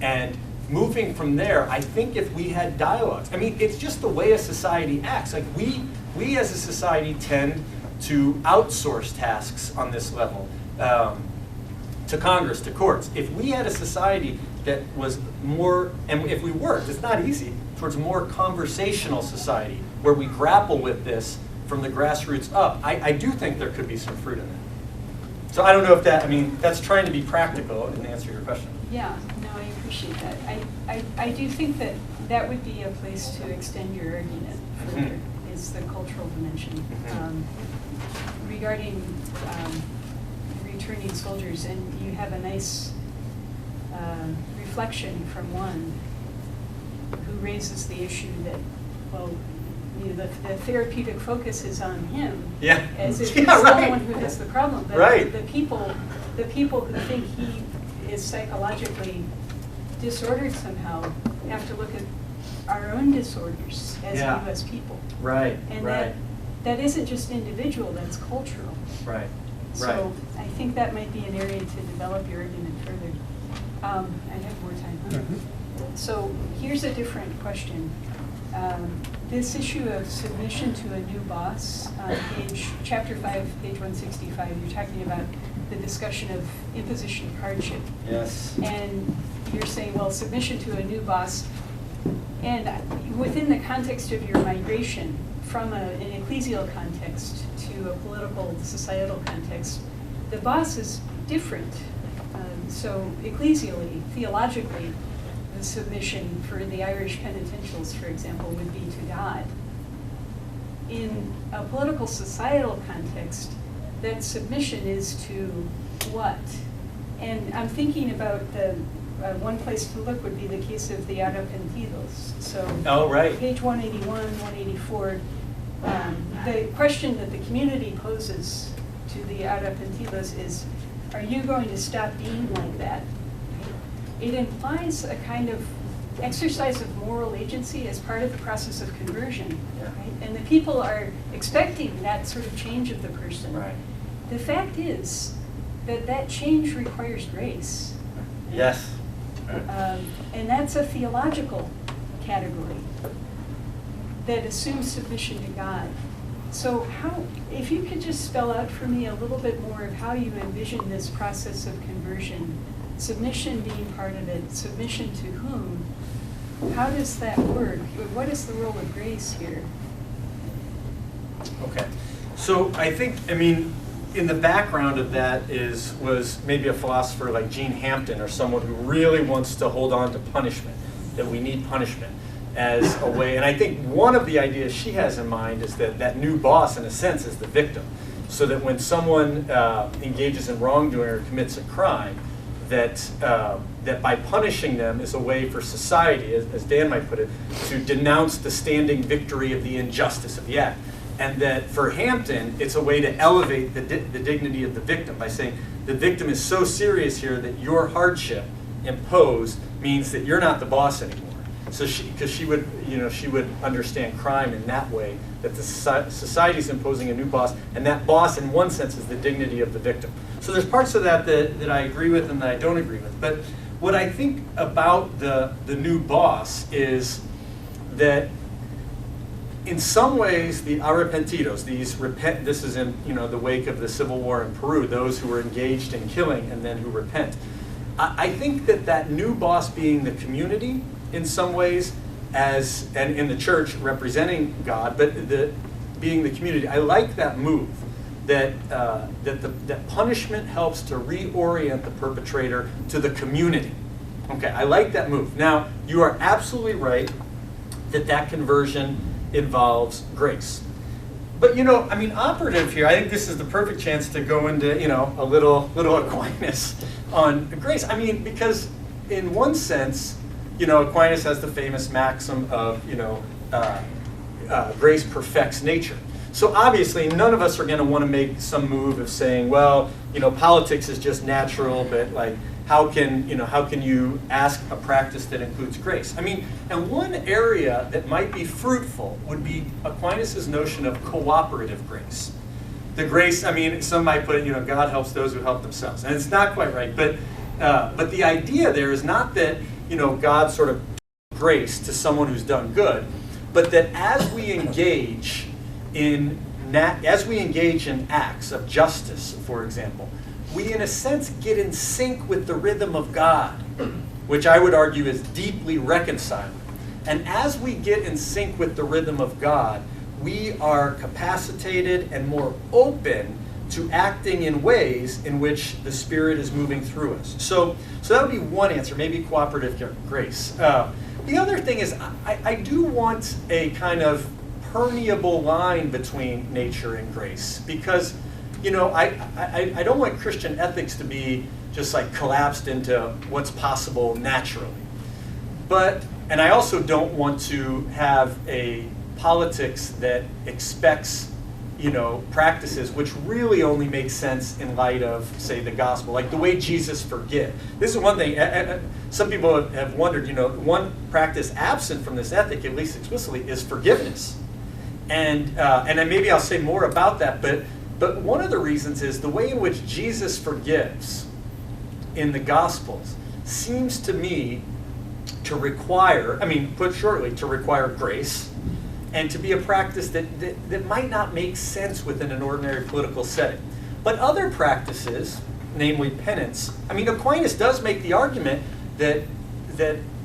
and moving from there, I think if we had dialogues, I mean, it's just the way a society acts. Like we as a society tend to outsource tasks on this level to Congress, to courts. If we had a society that was more, and if we worked, it's not easy, towards a more conversational society where we grapple with this from the grassroots up, I do think there could be some fruit in that. So I don't know if that, I mean, that's trying to be practical and answer your question. Yeah, no, I appreciate that. I do think that that would be a place to extend your argument further, is the cultural dimension. Regarding returning soldiers, and you have a nice reflection from one who raises the issue that, well, you know, the therapeutic focus is on him, Yeah. as if Yeah, he's right. the one who has the problem. But Right. the people who think he is psychologically disordered somehow have to look at our own disorders as Yeah. U.S. people. Right, And right, that isn't just individual, that's cultural. right, right. So I think that might be an area to develop your argument further. I have more time, huh? So here's a different question. This issue of submission to a new boss, on chapter 5, page 165, you're talking about the discussion of imposition of hardship. Yes. And you're saying, well, submission to a new boss, and within the context of your migration from an ecclesial context to a political, societal context, the boss is different. So ecclesially, theologically, the submission for the Irish penitentials, for example, would be to God. In a political, societal context, that submission is to what? And I'm thinking about the one place to look would be the case of the arrepentidos. So Right. page 181, 184, the question that the community poses to the arrepentidos is, are you going to stop being like that? It implies a kind of exercise of moral agency as part of the process of conversion. Yeah. Right? And the people are expecting that sort of change of the person. Right. The fact is that that change requires grace. Yes. And that's a theological category that assumes submission to God. So how, if you could just spell out for me a little bit more of how you envision this process of conversion, submission being part of it, submission to whom, how does that work? What is the role of grace here? Okay. So I think, I mean, in the background of that was maybe a philosopher like Gene Hampton, or someone who really wants to hold on to punishment, that we need punishment as a way. And I think one of the ideas she has in mind is that that new boss, in a sense, is the victim. So that when someone engages in wrongdoing or commits a crime, that by punishing them is a way for society, as Dan might put it, to denounce the standing victory of the injustice of the act. And that for Hampton, it's a way to elevate the dignity of the victim by saying the victim is so serious here that your hardship imposed means that you're not the boss anymore. So because she would understand crime in that way, that the society's imposing a new boss, and that boss, in one sense, is the dignity of the victim. So there's parts of that that I agree with and that I don't agree with. But what I think about the new boss is that in some ways, the arrepentidos, this is in the wake of the civil war in Peru, those who were engaged in killing and then who repent. I think that new boss being the community in some ways, and in the church representing God, but being the community, I like that move. That punishment helps to reorient the perpetrator to the community. Okay, I like that move. Now, you are absolutely right that conversion involves grace. But operative here, I think this is the perfect chance to go into a little Aquinas on grace. I mean, because in one sense, Aquinas has the famous maxim of grace perfects nature. So obviously, none of us are going to want to make some move of saying, well, politics is just natural, but like, how can you ask a practice that includes grace? I mean, and one area that might be fruitful would be Aquinas' notion of cooperative grace. The grace, I mean, some might put it, God helps those who help themselves, and it's not quite right. But the idea there is not that God's sort of grace to someone who's done good, but that as we engage in acts of justice, for example, we in a sense get in sync with the rhythm of God, which I would argue is deeply reconciling. And as we get in sync with the rhythm of God, we are capacitated and more open to acting in ways in which the Spirit is moving through us. So that would be one answer, maybe cooperative grace. The other thing is I do want a kind of permeable line between nature and grace, because I don't want Christian ethics to be just like collapsed into what's possible naturally. And I also don't want to have a politics that expects practices which really only make sense in light of, say, the gospel, like the way Jesus forgives. This is one thing, some people have wondered, one practice absent from this ethic, at least explicitly, is forgiveness. And maybe I'll say more about that, but one of the reasons is the way in which Jesus forgives in the Gospels seems to me to require, put shortly, to require grace, and to be a practice that might not make sense within an ordinary political setting. But other practices, namely penance, Aquinas does make the argument that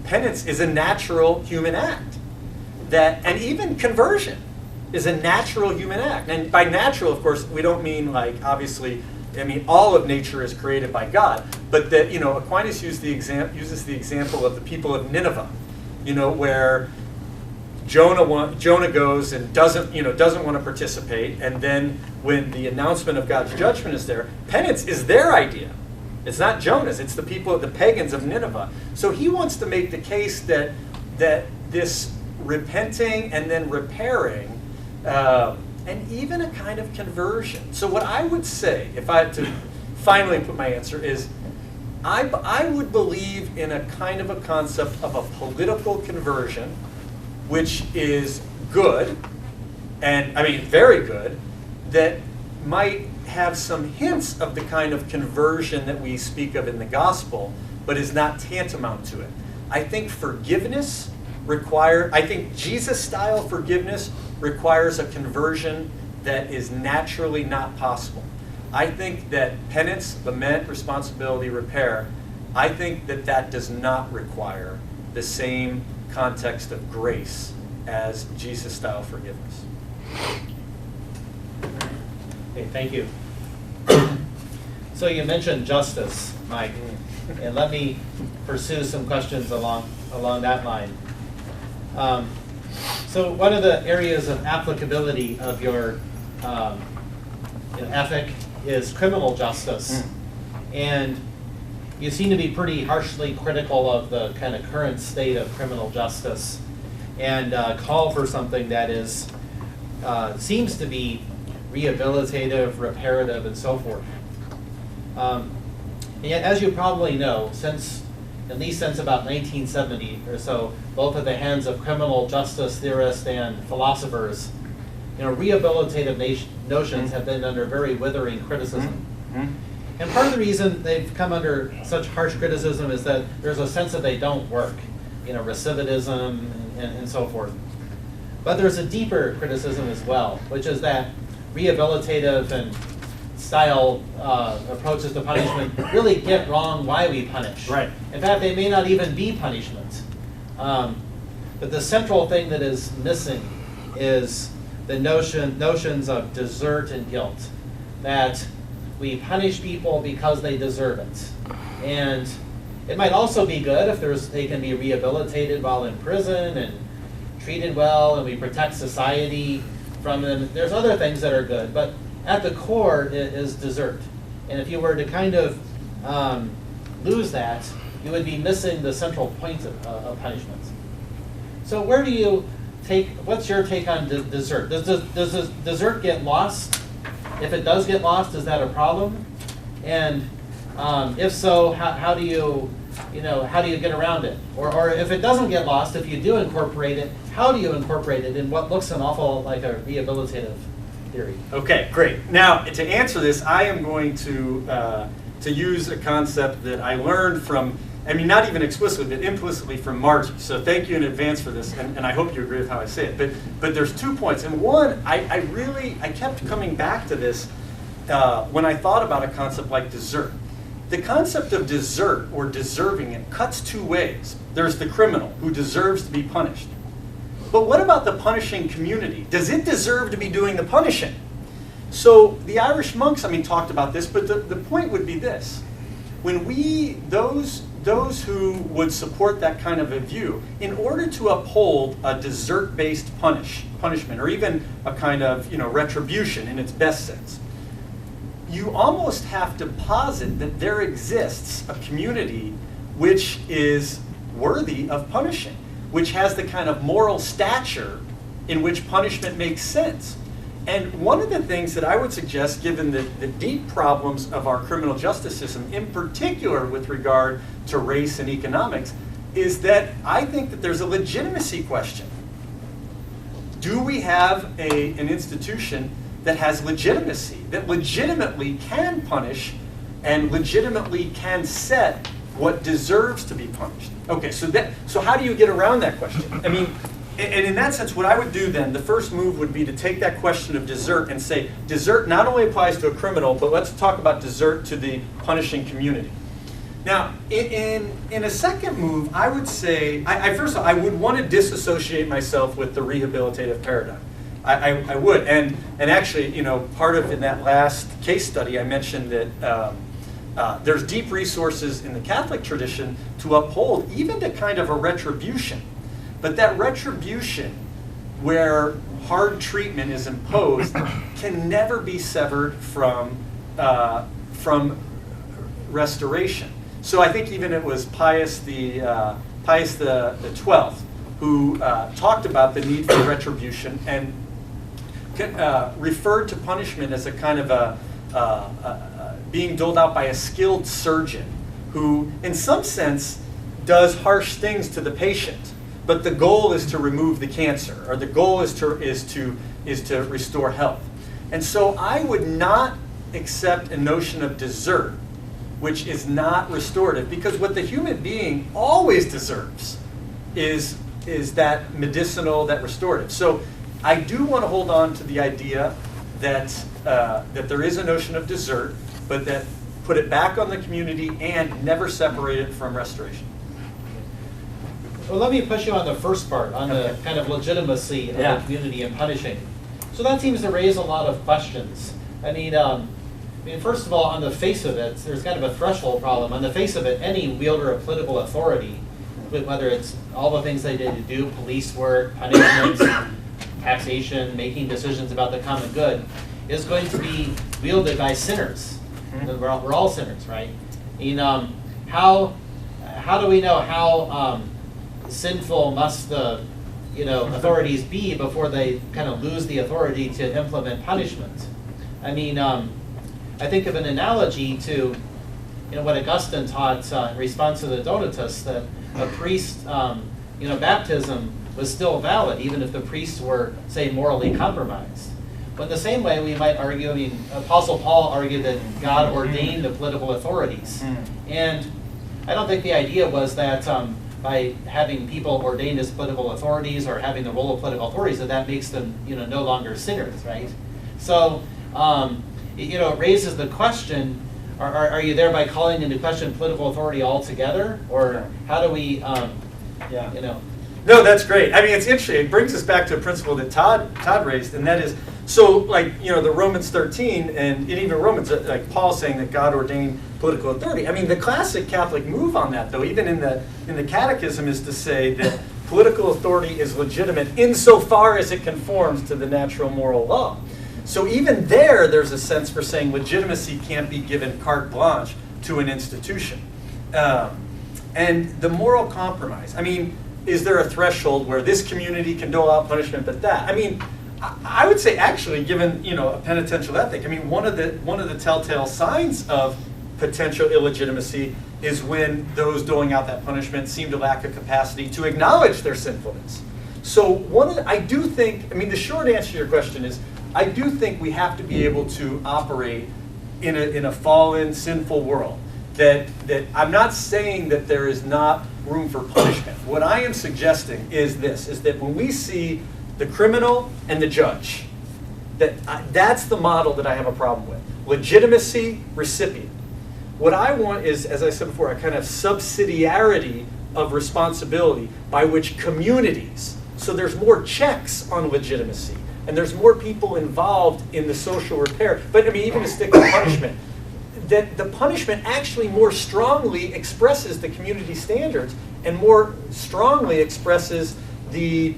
penance is a natural human act, and even conversion is a natural human act. And by natural, of course, we don't mean obviously, all of nature is created by God, but that, Aquinas uses the example of the people of Nineveh, where Jonah goes and doesn't want to participate, and then when the announcement of God's judgment is there, penance is their idea. It's not Jonah's, it's the pagans of Nineveh. So he wants to make the case that this repenting and then repairing, and even a kind of conversion. So what I would say, if I had to finally put my answer, is I would believe in a kind of a concept of a political conversion, which is good, and very good, that might have some hints of the kind of conversion that we speak of in the gospel, but is not tantamount to it. I think Jesus-style forgiveness requires a conversion that is naturally not possible. I think that penance, lament, responsibility, repair, I think that does not require the same context of grace as Jesus-style forgiveness. Okay, thank you. So you mentioned justice, Mike, and let me pursue some questions along that line. So one of the areas of applicability of your ethic is criminal justice, and you seem to be pretty harshly critical of the kind of current state of criminal justice, and call for something that is seems to be rehabilitative, reparative, and so forth. And yet, as you probably know, at least since about 1970 or so, both at the hands of criminal justice theorists and philosophers, rehabilitative notions have been under very withering criticism. And part of the reason they've come under such harsh criticism is that there's a sense that they don't work, recidivism and so forth. But there's a deeper criticism as well, which is that rehabilitative and style approaches to punishment really get wrong why we punish. Right. In fact, they may not even be punishment. But the central thing that is missing is the notions of desert and guilt, that we punish people because they deserve it. And it might also be good if they can be rehabilitated while in prison and treated well, and we protect society from them. There's other things that are good, but at the core is desert. And if you were to kind of lose that, you would be missing the central point of punishment. So what's your take on desert? Does desert get lost? If it does get lost, is that a problem? And if so, how do you get around it? Or if it doesn't get lost, if you do incorporate it, how do you incorporate it in what looks an awful like a rehabilitative theory? Okay, great. Now, to answer this, I am going to use a concept that I learned from I mean, not even explicitly, but implicitly from Margie. So thank you in advance for this, and I hope you agree with how I say it. But there's 2 points. And one, I kept coming back to this when I thought about a concept like desert. The concept of desert or deserving it cuts 2 ways. There's the criminal who deserves to be punished. But what about the punishing community? Does it deserve to be doing the punishing? So the Irish monks, I mean, talked about this, but the point would be this. When those who would support that kind of a view, in order to uphold a desert-based punishment, or even a kind of retribution in its best sense, you almost have to posit that there exists a community which is worthy of punishing, which has the kind of moral stature in which punishment makes sense. And one of the things that I would suggest, given the deep problems of our criminal justice system, in particular with regard to race and economics, is that I think that there's a legitimacy question. Do we have an institution that has legitimacy, that legitimately can punish and legitimately can set what deserves to be punished? Okay, so how do you get around that question? I mean, and in that sense, what I would do then, the first move would be to take that question of desert and say, desert not only applies to a criminal, but let's talk about desert to the punishing community. Now, in a second move, I would say, first of all, I would want to disassociate myself with the rehabilitative paradigm. I would, and actually, part of in that last case study, I mentioned that there's deep resources in the Catholic tradition to uphold even to kind of a retribution. But that retribution, where hard treatment is imposed, can never be severed from restoration. So I think even it was Pius the 12th who talked about the need for retribution and referred to punishment as a kind of being doled out by a skilled surgeon who, in some sense, does harsh things to the patient. But the goal is to remove the cancer, or the goal is to restore health. And so I would not accept a notion of desert, which is not restorative, because what the human being always deserves is that medicinal, that restorative. So I do want to hold on to the idea that there is a notion of desert, but that put it back on the community and never separate it from restoration. Well, let me push you on the first part, on the kind of legitimacy of the community and punishing. So that seems to raise a lot of questions. I mean, first of all, on the face of it, there's kind of a threshold problem. On the face of it, any wielder of political authority, whether it's all the things they did to do, police work, punishments, taxation, making decisions about the common good, is going to be wielded by sinners. Mm-hmm. We're all sinners, right? And how do we know how sinful must the authorities be before they kind of lose the authority to implement punishment? I mean, I think of an analogy to what Augustine taught in response to the Donatists, that a priest, baptism was still valid even if the priests were, say, morally compromised. But in the same way, we might argue, Apostle Paul argued that God ordained the political authorities. And I don't think the idea was that by having people ordained as political authorities or having the role of political authorities, that makes them no longer sinners, right? So it raises the question: are you thereby calling into question political authority altogether, or how do we No, that's great. I mean, it's interesting. It brings us back to a principle that Todd raised, and that is, so the Romans 13 and even Romans, like Paul saying that God ordained political authority. I mean, the classic Catholic move on that, though, even in the Catechism, is to say that political authority is legitimate insofar as it conforms to the natural moral law. So even there's a sense for saying legitimacy can't be given carte blanche to an institution. And the moral compromise. I mean, is there a threshold where this community can dole out punishment, but that? I mean, I would say actually, given a penitential ethic, I mean, one of the telltale signs of potential illegitimacy is when those doling out that punishment seem to lack a capacity to acknowledge their sinfulness. So I do think, the short answer to your question is, I do think we have to be able to operate in a fallen, sinful world. that I'm not saying that there is not room for punishment. What I am suggesting is this, is that when we see the criminal and the judge, that's the model that I have a problem with. Legitimacy, recipient. What I want is, as I said before, a kind of subsidiarity of responsibility by which communities, so there's more checks on legitimacy, and there's more people involved in the social repair. But I mean, even to stick with punishment, that the punishment actually more strongly expresses the community standards and more strongly expresses the,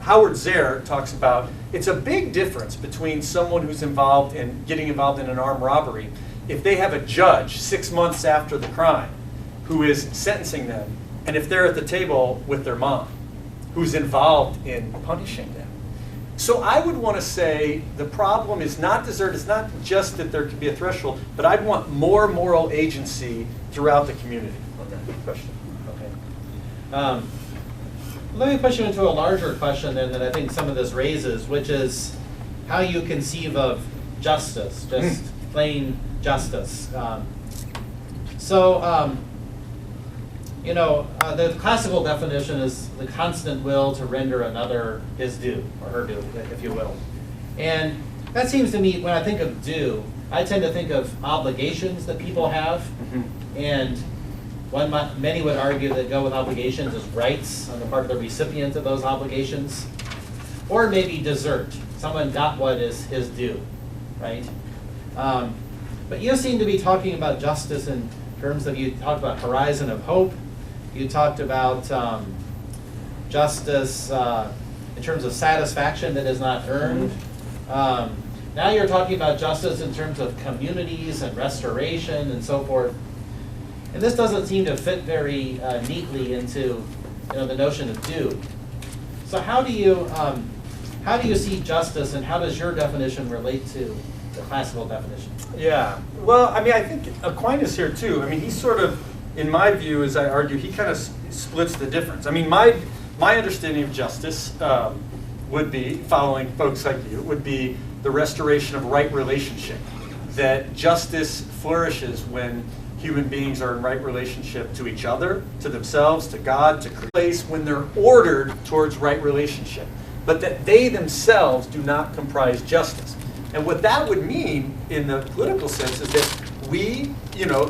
Howard Zare talks about, it's a big difference between someone who's getting involved in an armed robbery if they have a judge 6 months after the crime who is sentencing them, and if they're at the table with their mom who's involved in punishing them. So I would want to say the problem is not desert, it's not just that there could be a threshold, but I'd want more moral agency throughout the community. Okay, question. Okay. Let me push you into a larger question then that I think some of this raises, which is how you conceive of justice, just plain justice. The classical definition is the constant will to render another his due, or her due, if you will. And that seems to me, when I think of due, I tend to think of obligations that people have, and many would argue that go with obligations as rights on the part of the recipient of those obligations, or maybe desert. Someone got what is his due, right? But you seem to be talking about justice in terms of, you talked about horizon of hope, you talked about justice in terms of satisfaction that is not earned. Now you're talking about justice in terms of communities and restoration and so forth. And this doesn't seem to fit very neatly into the notion of due. So how do you see justice, and how does your definition relate to the classical definition? Yeah, well, I mean, I think Aquinas here too. I mean, he sort of, in my view, as I argue, he kind of splits the difference. I mean, my understanding of justice would be, following folks like you, would be the restoration of right relationship. That justice flourishes when human beings are in right relationship to each other, to themselves, to God, to place when they're ordered towards right relationship, but that they themselves do not comprise justice. And what that would mean in the political sense is that we,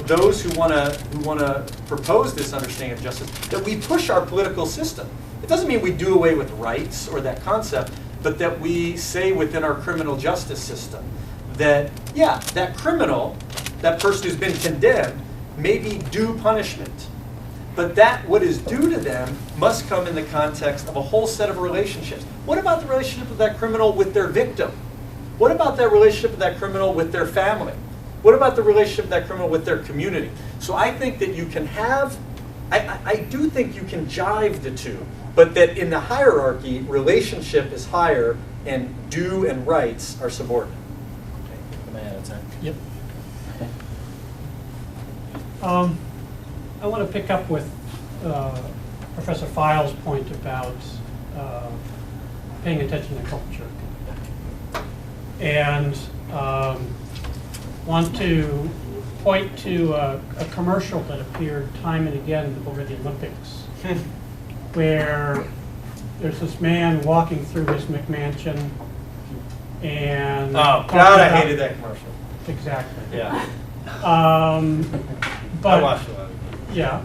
those who want to propose this understanding of justice, that we push our political system. It doesn't mean we do away with rights or that concept, but that we say within our criminal justice system that, yeah, that criminal, that person who's been condemned, may be due punishment. But that what is due to them must come in the context of a whole set of relationships. What about the relationship of that criminal with their victim? What about that relationship of that criminal with their family? What about the relationship of that criminal with their community? So I think that you can have, I do think you can jive the two, but that in the hierarchy, relationship is higher and due and rights are subordinate. Am I out of time? Yep. I want to pick up with Professor Files' point about paying attention to culture. And want to point to a commercial that appeared time and again over the Olympics, where there's this man walking through his McMansion and oh God, I hated that commercial. Exactly. Yeah. But I watched a lot. yeah.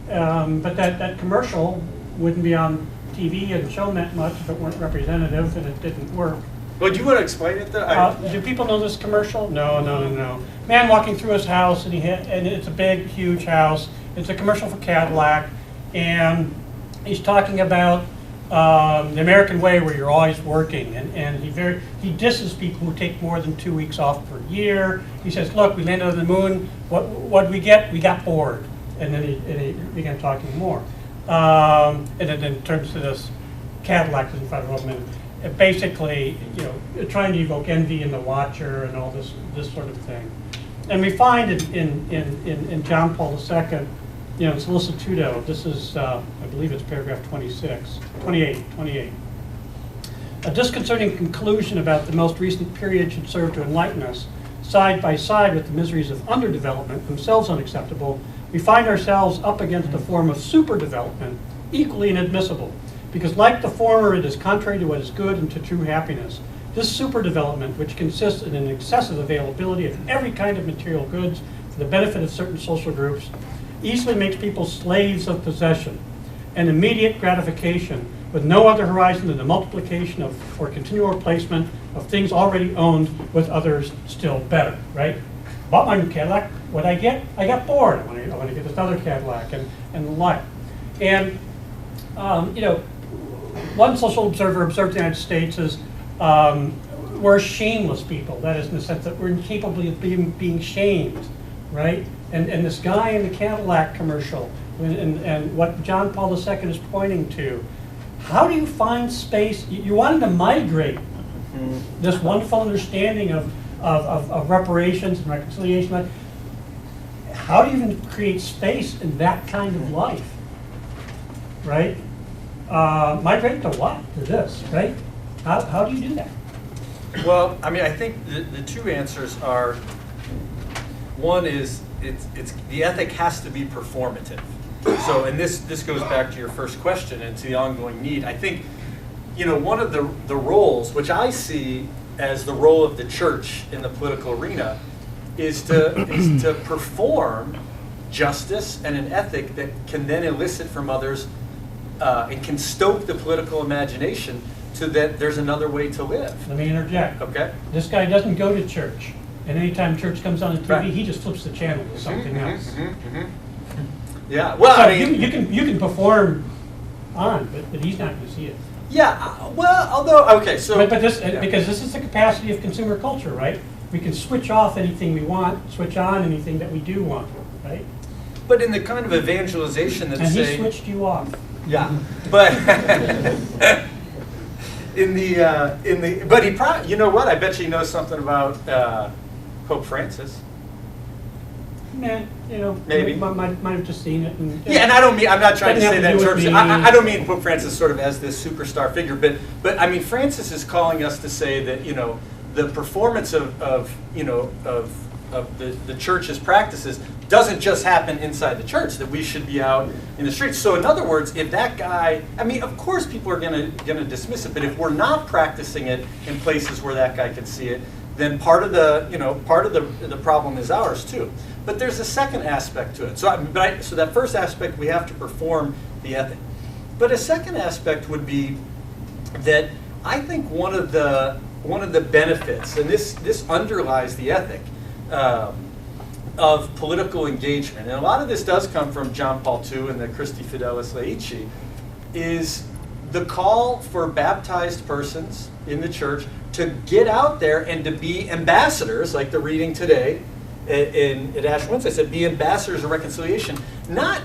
But that commercial wouldn't be on TV and show meant much if it weren't representative, and it didn't work. Well, do you want to explain it though? Do people know this commercial? No. Man walking through his house, and it's a big, huge house. It's a commercial for Cadillac, and he's talking about the American way, where you're always working, and he disses people who take more than 2 weeks off per year. He says, "Look, we landed on the moon. What did we get? We got bored." And then he began talking more, and then turns to this Cadillac in front of him, and basically, trying to evoke envy in the watcher and all this sort of thing. And we find in John Paul II, solicitudo, this is, I believe it's paragraph 28. A disconcerting conclusion about the most recent period should serve to enlighten us. side by side with the miseries of underdevelopment, themselves unacceptable, we find ourselves up against a form of superdevelopment, equally inadmissible. Because like the former, it is contrary to what is good and to true happiness. This superdevelopment, which consists in an excessive availability of every kind of material goods for the benefit of certain social groups, easily makes people slaves of possession and immediate gratification, with no other horizon than the multiplication of or continual replacement of things already owned with others still better, right? Bought my new Cadillac, what'd I get? I got bored. I want to get this other Cadillac and the like. And, you know, one social observer observed the United States as we're shameless people. That is in the sense that we're incapable of being shamed, right? And this guy in the Cadillac commercial, and what John Paul II is pointing to, how do you find space? You wanted to migrate this wonderful understanding of reparations and reconciliation. How do you even create space in that kind of life, right? Migrate to what? To this, right? How do you do that? Well, I mean, I think the two answers are, one is it's the ethic has to be performative. So, and this goes back to your first question and to the ongoing need. I think, you know, one of the roles, which I see as the role of the church in the political arena, is to perform justice and an ethic that can then elicit from others and can stoke the political imagination so that there's another way to live. Let me interject. Okay. This guy doesn't go to church, and anytime church comes on the TV, Right. he just flips the channel to something else. Yeah. Well, So I mean, you can perform on, but he's not going to see it. yeah. Well, although okay, so But this yeah. because this is the capacity of consumer culture, right? We can switch off anything we want, switch on anything that we do want, right? But in the kind of evangelization that's And he saying, switched you off. yeah, but in the but he probably, you know what? I bet you knows something about Pope Francis. Man, you know, Maybe. might have just seen it. And, Yeah, and I don't mean, I'm not trying to Doesn't say have that in to do terms with of, me. I don't mean Pope Francis sort of as this superstar figure, but I mean, Francis is calling us to say that, you know, the performance of the church's practices doesn't just happen inside the church, that we should be out in the streets. So in other words, if that guy, I mean, of course people are gonna dismiss it, but if we're not practicing it in places where that guy can see it, then part of the problem is ours too. But there's a second aspect to it. So that first aspect, we have to perform the ethic. But a second aspect would be that I think one of the benefits, and this underlies the ethic of political engagement, and a lot of this does come from John Paul II and the Christi Fidelis Laici, is the call for baptized persons in the church to get out there and to be ambassadors, like the reading today at Ash Wednesday said, be ambassadors of reconciliation, not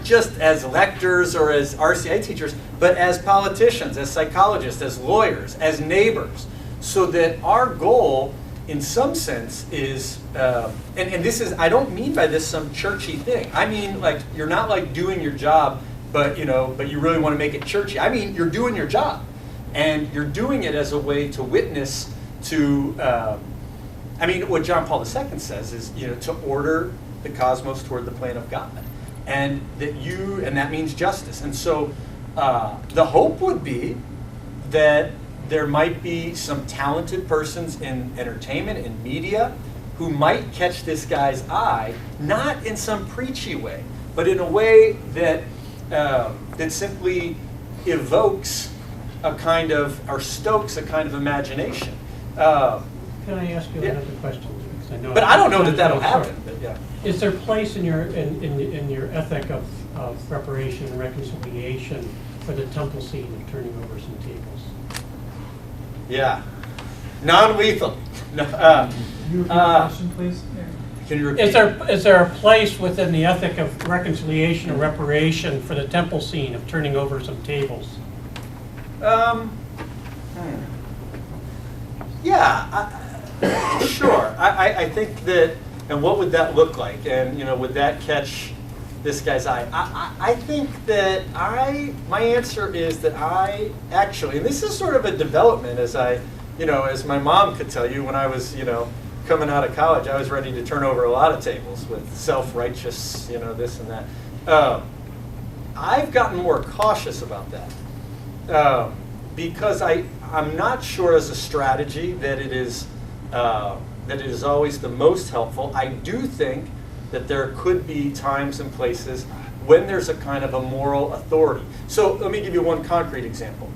just as lectors or as RCI teachers, but as politicians, as psychologists, as lawyers, as neighbors, so that our goal, in some sense, is, and this is, I don't mean by this some churchy thing. I mean, like, you're not like doing your job, but you really want to make it churchy. I mean, you're doing your job, and you're doing it as a way to witness to. I mean, what John Paul II says is, you know, to order the cosmos toward the plan of God, and that means justice. And so, the hope would be that there might be some talented persons in entertainment and media who might catch this guy's eye, not in some preachy way, but in a way that that simply evokes a kind of, or stokes a kind of imagination. Can I ask you Yeah. another question? Because I know But I don't know that I'm that'll short. happen. But yeah. Is there place in your ethic of reparation and reconciliation for the temple scene of turning over some tables? Yeah. Non-lethal. No, Can you repeat the question, please? can you repeat? Is there a place within the ethic of reconciliation or reparation for the temple scene of turning over some tables? Yeah, sure. I think that, and what would that look like? And, you know, would that catch this guy's eye? I think that my answer is that I actually, and this is sort of a development as as my mom could tell you when I was, coming out of college, I was ready to turn over a lot of tables with self-righteous, this and that. I've gotten more cautious about that because I'm not sure as a strategy that it is always the most helpful. I do think that there could be times and places when there's a kind of a moral authority. So let me give you one concrete example.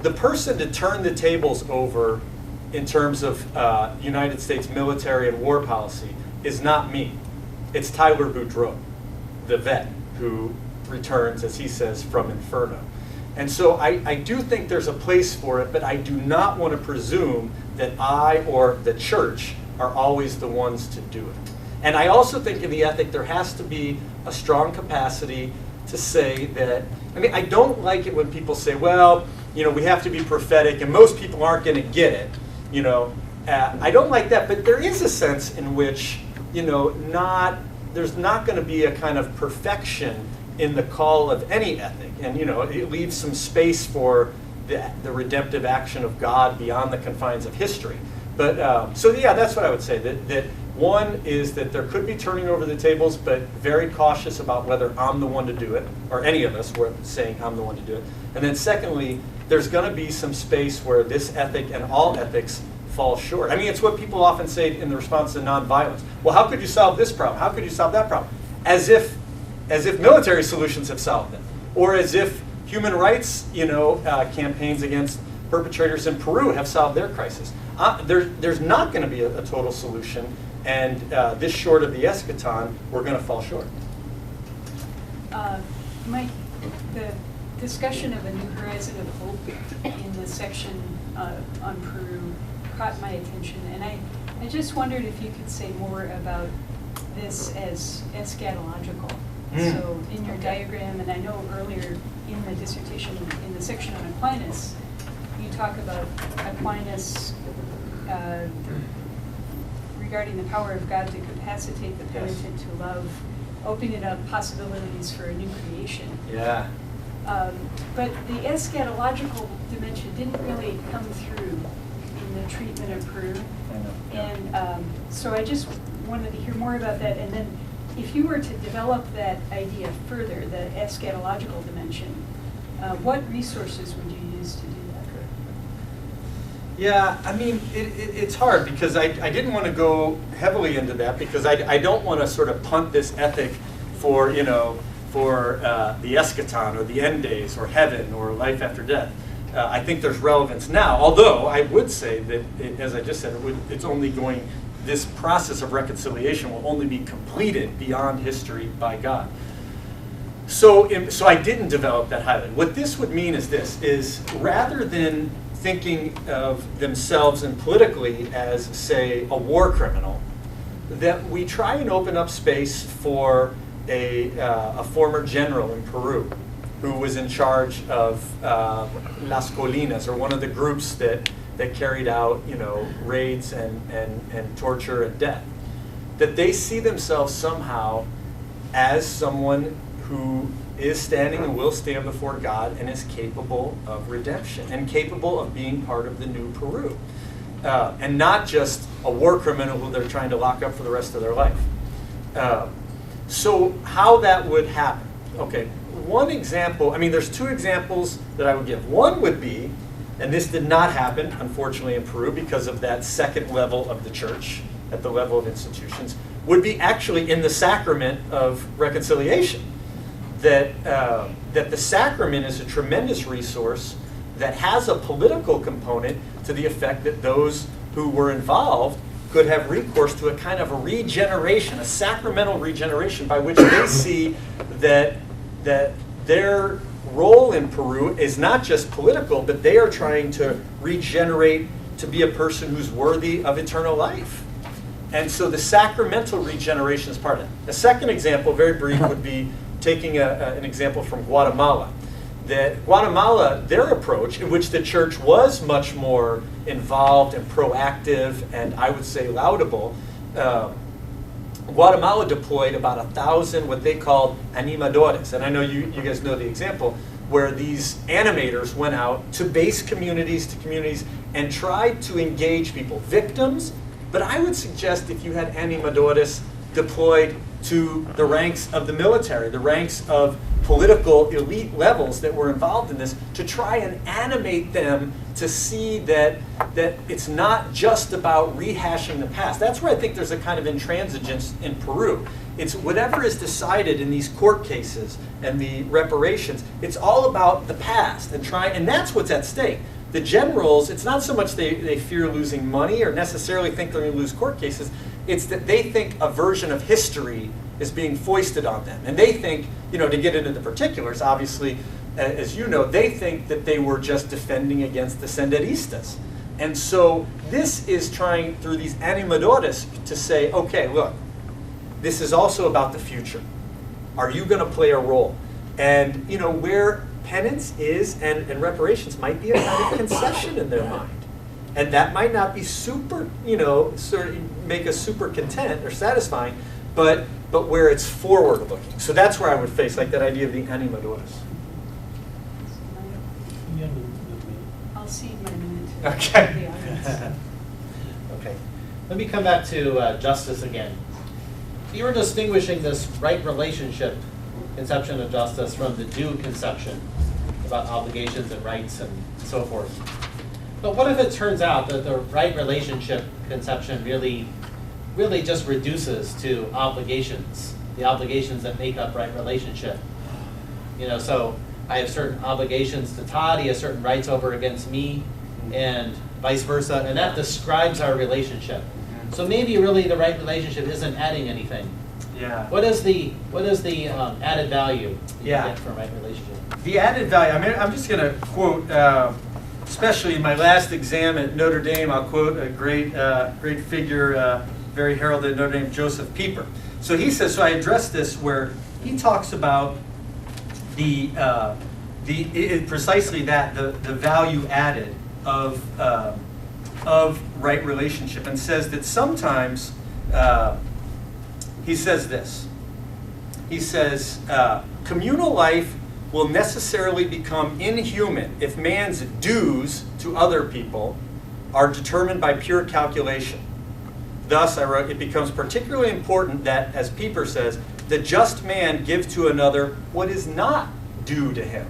The person to turn the tables over in terms of United States military and war policy is not me. It's Tyler Boudreau, the vet, who returns, as he says, from Inferno. And so I do think there's a place for it, but I do not want to presume that I or the church are always the ones to do it. And I also think in the ethic there has to be a strong capacity to say that, I don't like it when people say, well, we have to be prophetic and most people aren't going to get it. I don't like that, but there is a sense in which, there's not going to be a kind of perfection in the call of any ethic. And, it leaves some space for the redemptive action of God beyond the confines of history. But, so yeah, that's what I would say, that one is that there could be turning over the tables, but very cautious about whether I'm the one to do it, or any of us were saying I'm the one to do it. And then secondly, there's going to be some space where this ethic and all ethics fall short. It's what people often say in the response to nonviolence. Well, how could you solve this problem? How could you solve that problem? As if military solutions have solved them, or as if human rights, campaigns against perpetrators in Peru have solved their crisis. There's not going to be a total solution, and this short of the eschaton, we're going to fall short. Mike, the discussion of a new horizon of hope in the section on Peru caught my attention, and I just wondered if you could say more about this as eschatological. So in your diagram, and I know earlier in the dissertation, in the section on Aquinas, you talk about Aquinas regarding the power of God to capacitate the penitent to love, opening up possibilities for a new creation. Yeah. But the eschatological dimension didn't really come through in the treatment of Peru. And so I just wanted to hear more about that. And then if you were to develop that idea further, the eschatological dimension, what resources would you use to do that? Yeah, it's hard because I didn't want to go heavily into that because I don't want to sort of punt this ethic for, for the eschaton or the end days or heaven or life after death. I think there's relevance now, although I would say that, as I just said, it's only going, this process of reconciliation will only be completed beyond history by God. So I didn't develop that highly. What this would mean is this, is rather than thinking of themselves and politically as, say, a war criminal, that we try and open up space for a former general in Peru who was in charge of Las Colinas, or one of the groups that carried out, raids and torture and death. That they see themselves somehow as someone who is standing and will stand before God and is capable of redemption and capable of being part of the new Peru. And not just a war criminal who they're trying to lock up for the rest of their life. So how that would happen. Okay, one example, there's two examples that I would give. One would be, and this did not happen, unfortunately, in Peru because of that second level of the church, at the level of institutions, would be actually in the sacrament of reconciliation. That the sacrament is a tremendous resource that has a political component to the effect that those who were involved could have recourse to a kind of a regeneration, a sacramental regeneration, by which they see that their role in Peru is not just political, but they are trying to regenerate to be a person who's worthy of eternal life. And so the sacramental regeneration is part of it. A second example, very brief, would be taking an example from Guatemala. That Guatemala, their approach, in which the church was much more involved and proactive and I would say laudable, Guatemala deployed about 1,000 what they called animadores. And I know you guys know the example, where these animators went out to base communities and tried to engage people, victims But I would suggest if you had animadores deployed to the ranks of the military, the ranks of political elite levels that were involved in this, to try and animate them to see that it's not just about rehashing the past. That's where I think there's a kind of intransigence in Peru. It's whatever is decided in these court cases and the reparations, it's all about the past and that's what's at stake. The generals, it's not so much they fear losing money or necessarily think they're going to lose court cases, it's that they think a version of history is being foisted on them. And they think, to get into the particulars, obviously, as you know, they think that they were just defending against the senderistas. And so this is trying, through these animadores, to say, okay, look, this is also about the future. Are you going to play a role? And, where penance is and reparations might be a kind of concession in their mind. And that might not be super, sort of make us super content or satisfying, but where it's forward looking. So that's where I would face, like that idea of the animadores. I'll cede my minute to Okay. the audience. Okay. Let me come back to justice again. You were distinguishing this right relationship conception of justice from the due conception about obligations and rights and so forth. But what if it turns out that the right relationship conception really just reduces to obligations, the obligations that make up right relationship? So I have certain obligations to Todd, he has certain rights over against me, and vice versa, and that describes our relationship. So maybe really the right relationship isn't adding anything. Yeah. What is the added value that you Yeah. get from right relationship? The added value, I'm just going to quote, especially in my last exam at Notre Dame, I'll quote a great figure, very heralded at Notre Dame, Joseph Pieper. So he says, so I addressed this where he talks about precisely that, the value added of right relationship, and says that sometimes, he says this, he says, communal life will necessarily become inhuman if man's dues to other people are determined by pure calculation. Thus, I wrote, it becomes particularly important that, as Pieper says, the just man give to another what is not due to him.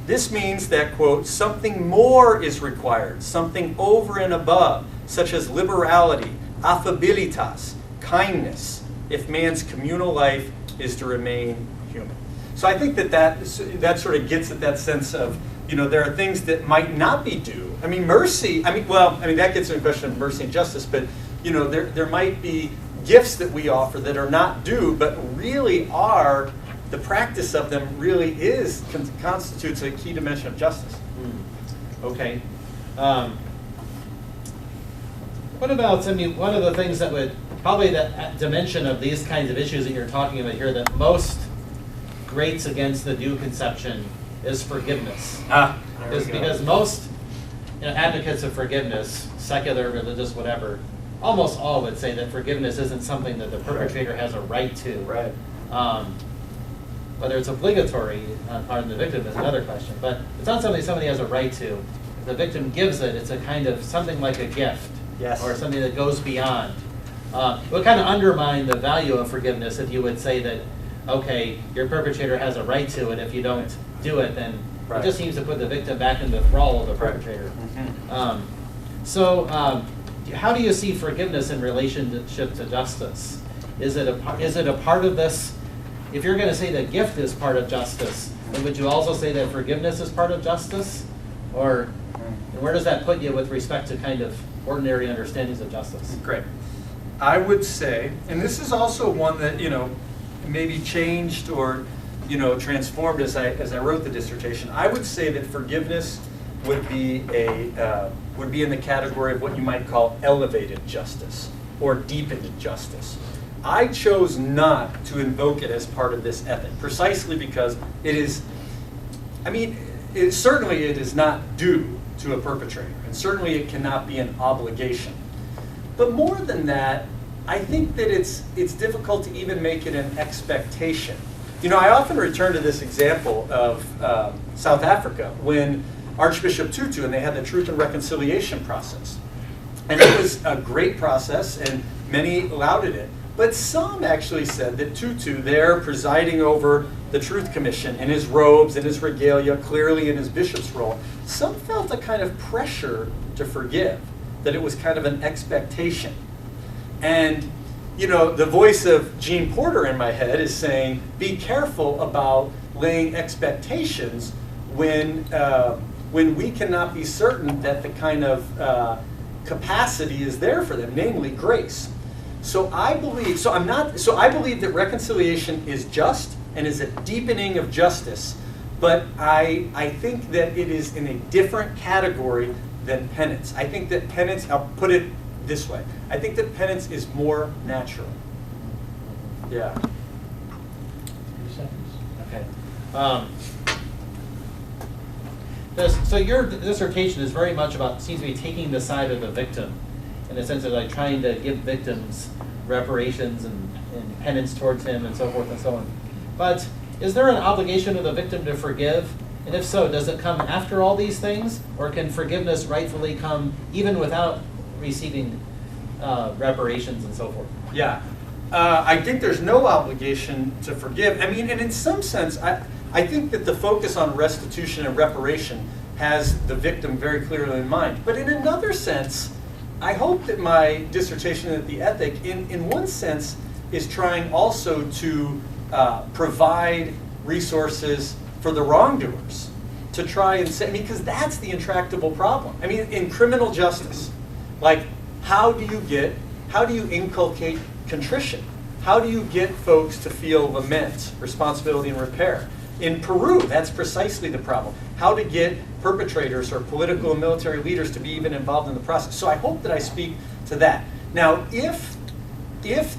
This means that, quote, something more is required, something over and above, such as liberality, affabilitas, kindness, if man's communal life is to remain human. So I think that sort of gets at that sense of, there are things that might not be due. I mean, mercy, that gets into the question of mercy and justice, but, there might be gifts that we offer that are not due, but really are, the practice of them really constitutes a key dimension of justice. Okay. What about, one of the things that would, probably that dimension of these kinds of issues that you're talking about here that most grates against the due conception is forgiveness. Because most advocates of forgiveness, secular, religious, whatever, almost all would say that forgiveness isn't something that the perpetrator has a right to. Right. Whether it's obligatory on the victim is another question, but it's not something somebody has a right to. If the victim gives it, it's a kind of something like a gift, Yes. or something that goes beyond. It would kind of undermine the value of forgiveness if you would say that, okay, your perpetrator has a right to it. If you don't do it, then it just seems to put the victim back in the thrall of the perpetrator. So how do you see forgiveness in relationship to justice? Is it a part of this? If you're going to say that gift is part of justice, then would you also say that forgiveness is part of justice? Or where does that put you with respect to kind of ordinary understandings of justice? Great. I would say, and this is also one that, maybe changed or, transformed as I wrote the dissertation. I would say that forgiveness would be in the category of what you might call elevated justice or deepened justice. I chose not to invoke it as part of this ethic, precisely because it is, certainly it is not due to a perpetrator, and certainly it cannot be an obligation. But more than that, I think that it's difficult to even make it an expectation. I often return to this example of South Africa when Archbishop Tutu and they had the Truth and Reconciliation process. And it was a great process, and many lauded it. But some actually said that Tutu, there presiding over the Truth Commission in his robes and his regalia, clearly in his bishop's role, some felt a kind of pressure to forgive, that it was kind of an expectation. And, you know, the voice of Gene Porter in my head is saying, be careful about laying expectations when we cannot be certain that the kind of capacity is there for them, namely grace. So I believe that reconciliation is just and is a deepening of justice, but I think that it is in a different category than penance. I think that penance, I'll put it this way, I think that penance is more natural. Yeah. 3 seconds. Okay. So your dissertation is very much about, seems to be taking the side of the victim, in the sense of like trying to give victims reparations and penance towards him and so forth and so on. But is there an obligation of the victim to forgive? And if so, does it come after all these things? Or can forgiveness rightfully come even without receiving reparations and so forth? Yeah. I think there's no obligation to forgive. I mean, and in some sense, I think that the focus on restitution and reparation has the victim very clearly in mind. But in another sense, I hope that my dissertation at the Ethic, in one sense, is trying also to provide resources for the wrongdoers to try and say, I mean, because that's the intractable problem. I mean, in criminal justice, like, how do you inculcate contrition? How do you get folks to feel lament, responsibility, and repair? In Peru, that's precisely the problem. How to get perpetrators or political and military leaders to be even involved in the process. So I hope that I speak to that. Now, if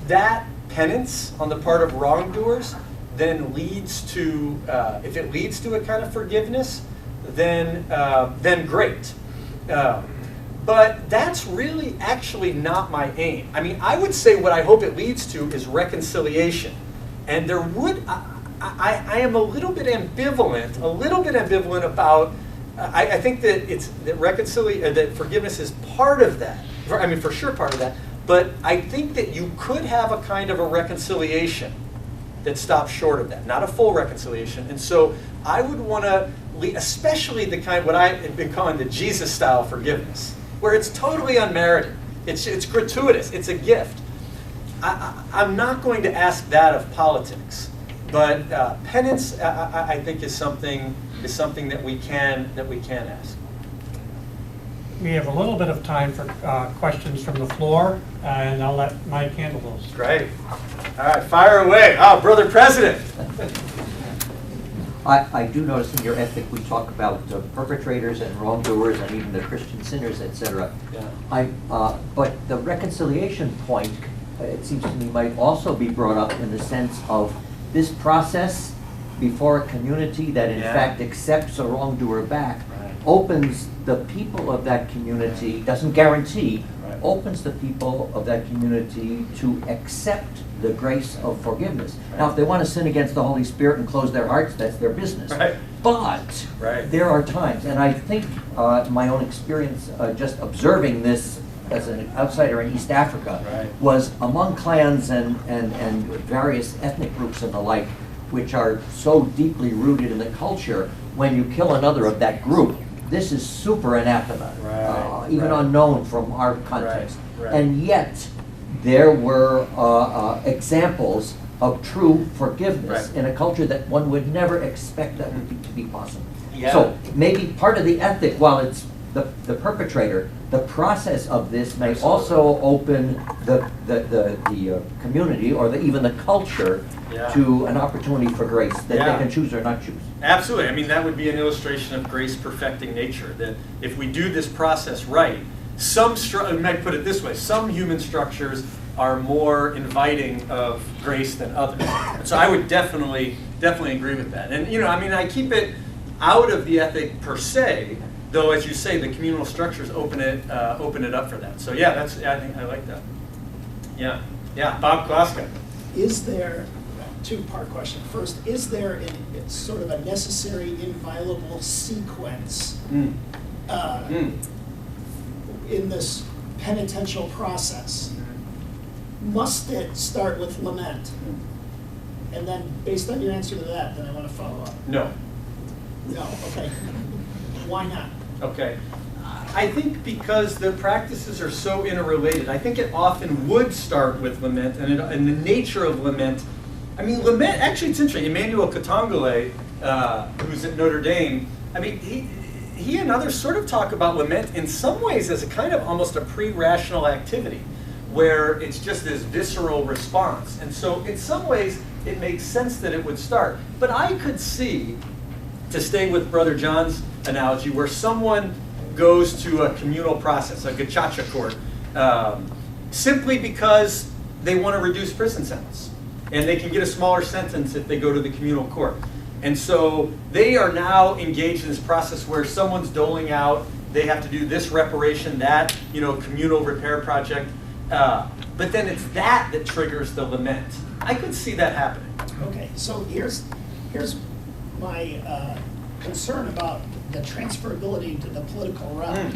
that penance on the part of wrongdoers then leads to, if it leads to a kind of forgiveness, then great. But that's really actually not my aim. I mean, I would say what I hope it leads to is reconciliation. And there would, I am a little bit ambivalent about, I think that that forgiveness is part of that. I mean, for sure part of that. But I think that you could have a kind of a reconciliation that stops short of that, not a full reconciliation. And so I would want to, especially the kind, what I have been calling the Jesus-style forgiveness, where it's totally unmerited. It's gratuitous. It's a gift. I'm not going to ask that of politics, but penance, I think, is something that we can ask. We have a little bit of time for questions from the floor, and I'll let Mike handle those. Great. All right, fire away. Oh, Brother President. I do notice in your ethic we talk about perpetrators and wrongdoers and even the Christian sinners, etc. Yeah. But the reconciliation point, it seems to me, might also be brought up in the sense of this process before a community that in fact accepts a wrongdoer back, opens the people of that community, doesn't guarantee, opens the people of that community to accept the grace of forgiveness. Now, if they want to sin against the Holy Spirit and close their hearts, that's their business. But there are times, and I think my own experience just observing this as an outsider in East Africa was among clans and various ethnic groups and the like, which are so deeply rooted in the culture, when you kill another of that group, this is super anathema, even unknown from our context. And yet, there were examples of true forgiveness in a culture that one would never expect that to be possible. So maybe part of the ethic, while it's the perpetrator, the process of this may also open the community or even the culture to an opportunity for grace that they can choose or not choose. Absolutely. I mean, that would be an illustration of grace perfecting nature, that if we do this process right, I might put it this way, some human structures are more inviting of grace than others. And so I would definitely agree with that. And, I mean, I keep it out of the ethic per se, though, as you say, the communal structures open it up for that. So yeah, I think I like that. Yeah, Bob Kloska. Is there, two-part question. First, is there sort of a necessary, inviolable sequence in this penitential process, must it start with lament? And then, based on your answer to that, then I want to follow up. No. No, okay. Why not? Okay. I think because the practices are so interrelated, I think it often would start with lament, and the nature of lament. I mean, lament, actually it's interesting. Emmanuel Katongole, who's at Notre Dame, I mean, he and others sort of talk about lament in some ways as a kind of almost a pre-rational activity, where it's just this visceral response. And so in some ways, it makes sense that it would start. But I could see, to stay with Brother John's analogy, where someone goes to a communal process, a gacaca court, simply because they want to reduce prison sentence. And they can get a smaller sentence if they go to the communal court. And so they are now engaged in this process where someone's doling out, they have to do this reparation, that, communal repair project. But then it's that triggers the lament. I could see that happening. Okay, so here's my concern about the transferability to the political realm.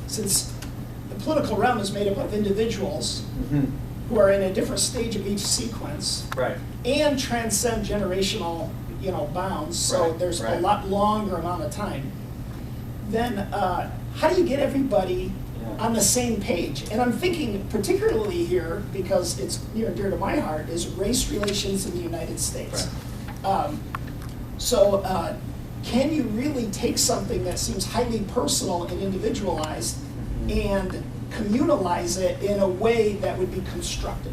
Since the political realm is made up of individuals who are in a different stage of each sequence, Right. and transcend generational bounds, so Right, there's right. a lot longer amount of time, then how do you get everybody on the same page? And I'm thinking particularly here, because it's near and dear to my heart, is race relations in the United States. Can you really take something that seems highly personal and individualized and communalize it in a way that would be constructive?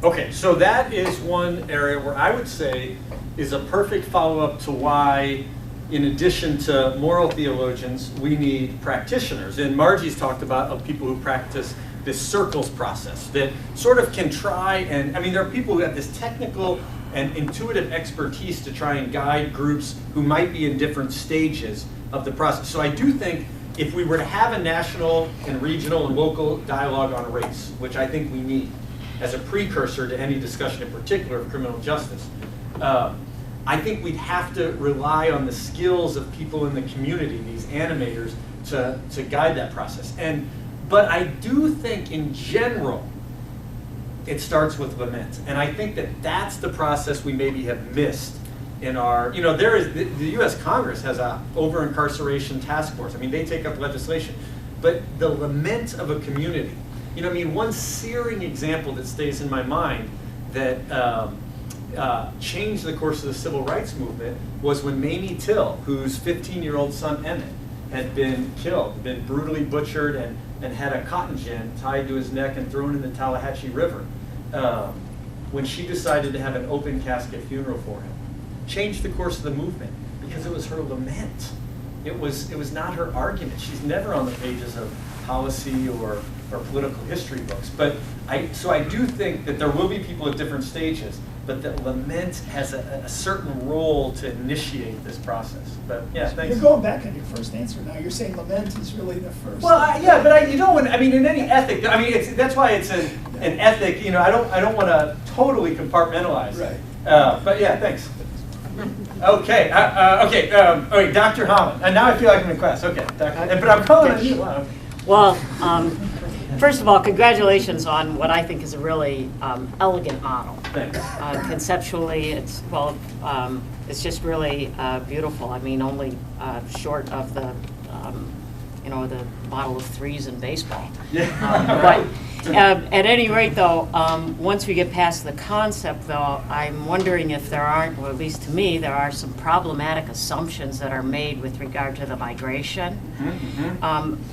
Okay, so that is one area where I would say is a perfect follow-up to why, in addition to moral theologians, we need practitioners. And Margie's talked about people who practice this circles process that sort of can try and, I mean, there are people who have this technical and intuitive expertise to try and guide groups who might be in different stages of the process. So I do think if we were to have a national and regional and local dialogue on race, which I think we need as a precursor to any discussion in particular of criminal justice, I think we'd have to rely on the skills of people in the community, these animators, to guide that process. But I do think in general, it starts with lament. And I think that that's the process we maybe have missed in our, there is, the US Congress has a over-incarceration task force. I mean, they take up legislation. But the lament of a community, one searing example that stays in my mind that changed the course of the civil rights movement was when Mamie Till, whose 15-year-old son Emmett had been killed, been brutally butchered and had a cotton gin tied to his neck and thrown in the Tallahatchie River. When she decided to have an open casket funeral for him, changed the course of the movement because it was her lament. It was not her argument. She's never on the pages of policy or political history books. But I do think that there will be people at different stages, but that lament has a certain role to initiate this process. But yeah, thanks. You're going back on your first answer now. You're saying lament is really the first. Well, in any ethic, that's why it's an ethic. I don't want to totally compartmentalize. Right. But yeah, thanks. Okay. Okay, Dr. Holland. And now I feel like I'm in class. Okay, but I'm calling on you. Well, first of all, congratulations on what I think is a really elegant model. Thanks. Conceptually, it's just really beautiful. I mean, only short of the model of threes in baseball. But at any rate, though, once we get past the concept, though, I'm wondering if there aren't, or at least to me, there are some problematic assumptions that are made with regard to the migration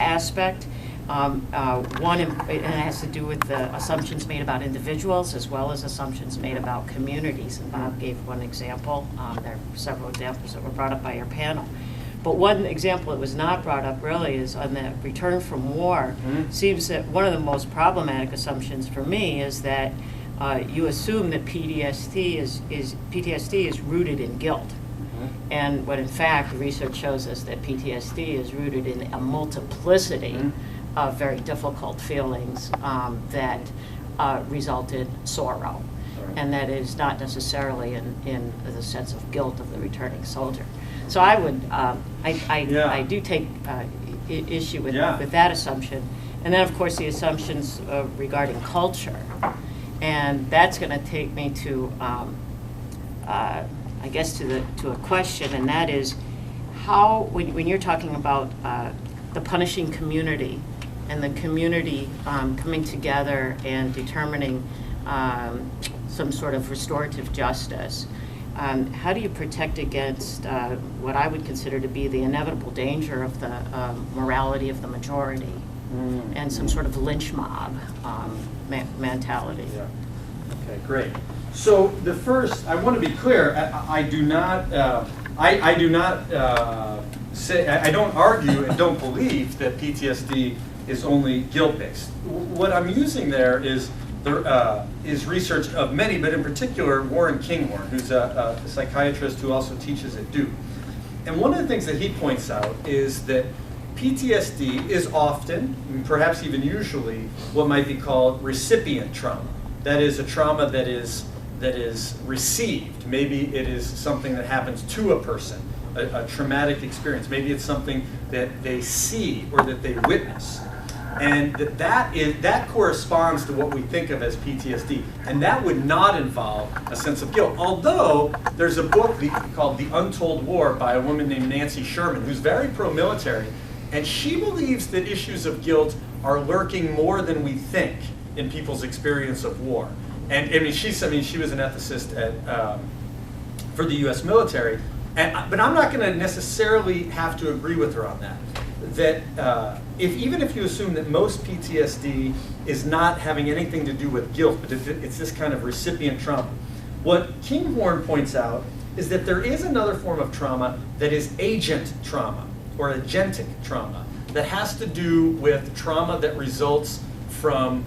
aspect. One, it has to do with the assumptions made about individuals as well as assumptions made about communities. And Bob gave one example. There are several examples that were brought up by your panel. But one example that was not brought up really is on the return from war. Seems that one of the most problematic assumptions for me is that you assume that PTSD is rooted in guilt. And what in fact the research shows us that PTSD is rooted in a multiplicity of very difficult feelings that result in sorrow. And that is not necessarily in the sense of guilt of the returning soldier. So I would, I do take issue with that assumption. And then, of course, the assumptions regarding culture. And that's going to take me to, I guess, to a question, and that is, how, when you're talking about the punishing community and the community coming together and determining some sort of restorative justice, how do you protect against what I would consider to be the inevitable danger of the morality of the majority and some sort of lynch mob mentality? Yeah. Okay, great. So the first, I want to be clear. I do not. I do not say. I don't argue and don't believe that PTSD is only guilt-based. What I'm using there is research of many, but in particular Warren Kinghorn, who's a psychiatrist who also teaches at Duke. And one of the things that he points out is that PTSD is often, perhaps even usually, what might be called recipient trauma. That is a trauma that is received. Maybe it is something that happens to a person, a traumatic experience. Maybe it's something that they see or that they witness. And that corresponds to what we think of as PTSD. And that would not involve a sense of guilt. Although there's a book called The Untold War by a woman named Nancy Sherman, who's very pro-military. And she believes that issues of guilt are lurking more than we think in people's experience of war. And I mean, she was an ethicist for the U.S. military. But I'm not going to necessarily have to agree with her on that. That even if you assume that most PTSD is not having anything to do with guilt, but it's this kind of recipient trauma, what Kinghorn points out is that there is another form of trauma that is agent trauma, or agentic trauma, that has to do with trauma that results from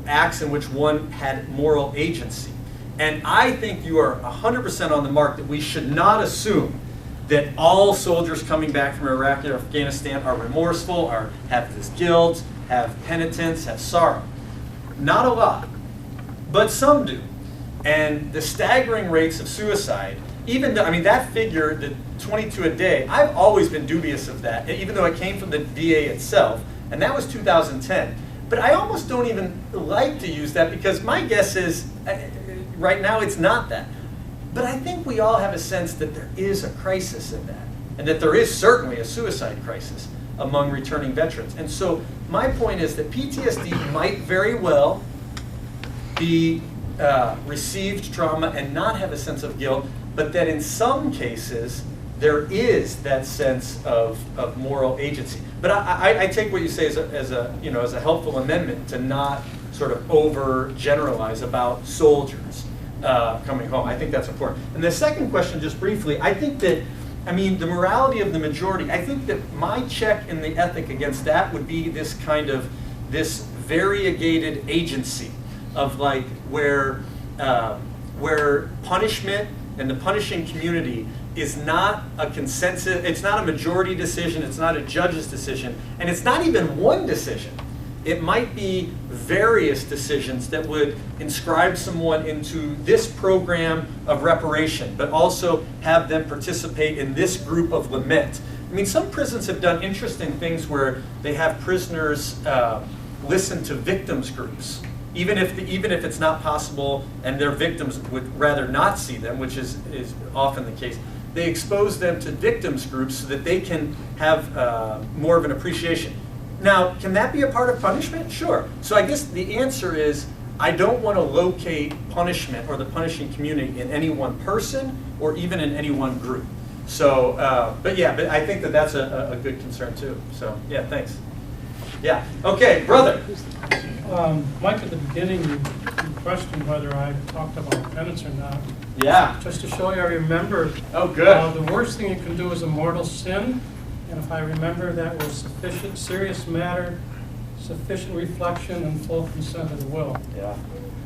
acts in which one had moral agency. And I think you are 100% on the mark that we should not assume that all soldiers coming back from Iraq or Afghanistan are remorseful, or have this guilt, have penitence, have sorrow. Not a lot, but some do. And the staggering rates of suicide, even though, I mean, that figure, the 22 a day, I've always been dubious of that, even though it came from the VA itself, and that was 2010. But I almost don't even like to use that, because my guess is, right now it's not that. But I think we all have a sense that there is a crisis in that, and that there is certainly a suicide crisis among returning veterans. And so my point is that PTSD might very well be received trauma and not have a sense of guilt, but that in some cases there is that sense of moral agency. But I take what you say as a helpful amendment to not sort of overgeneralize about soldiers coming home. I think that's important. And the second question, just briefly, I think that, I mean, the morality of the majority, I think that my check in the ethic against that would be this kind of, this variegated agency of like where punishment and the punishing community is not a consensus, it's not a majority decision, it's not a judge's decision, and it's not even one decision. It might be various decisions that would inscribe someone into this program of reparation, but also have them participate in this group of lament. I mean, some prisons have done interesting things where they have prisoners listen to victims groups, even if it's not possible and their victims would rather not see them, which is often the case. They expose them to victims groups so that they can have more of an appreciation. Now, can that be a part of punishment? Sure. So I guess the answer is, I don't want to locate punishment or the punishing community in any one person or even in any one group. So, but I think that that's a good concern too. So, yeah, thanks. Yeah. Okay, brother. Mike, at the beginning, you questioned whether I talked about penance or not. Yeah. Just to show you, I remember. Oh, good. The worst thing you can do is a mortal sin. And if I remember, that was sufficient, serious matter, sufficient reflection, and full consent of the will. Yeah.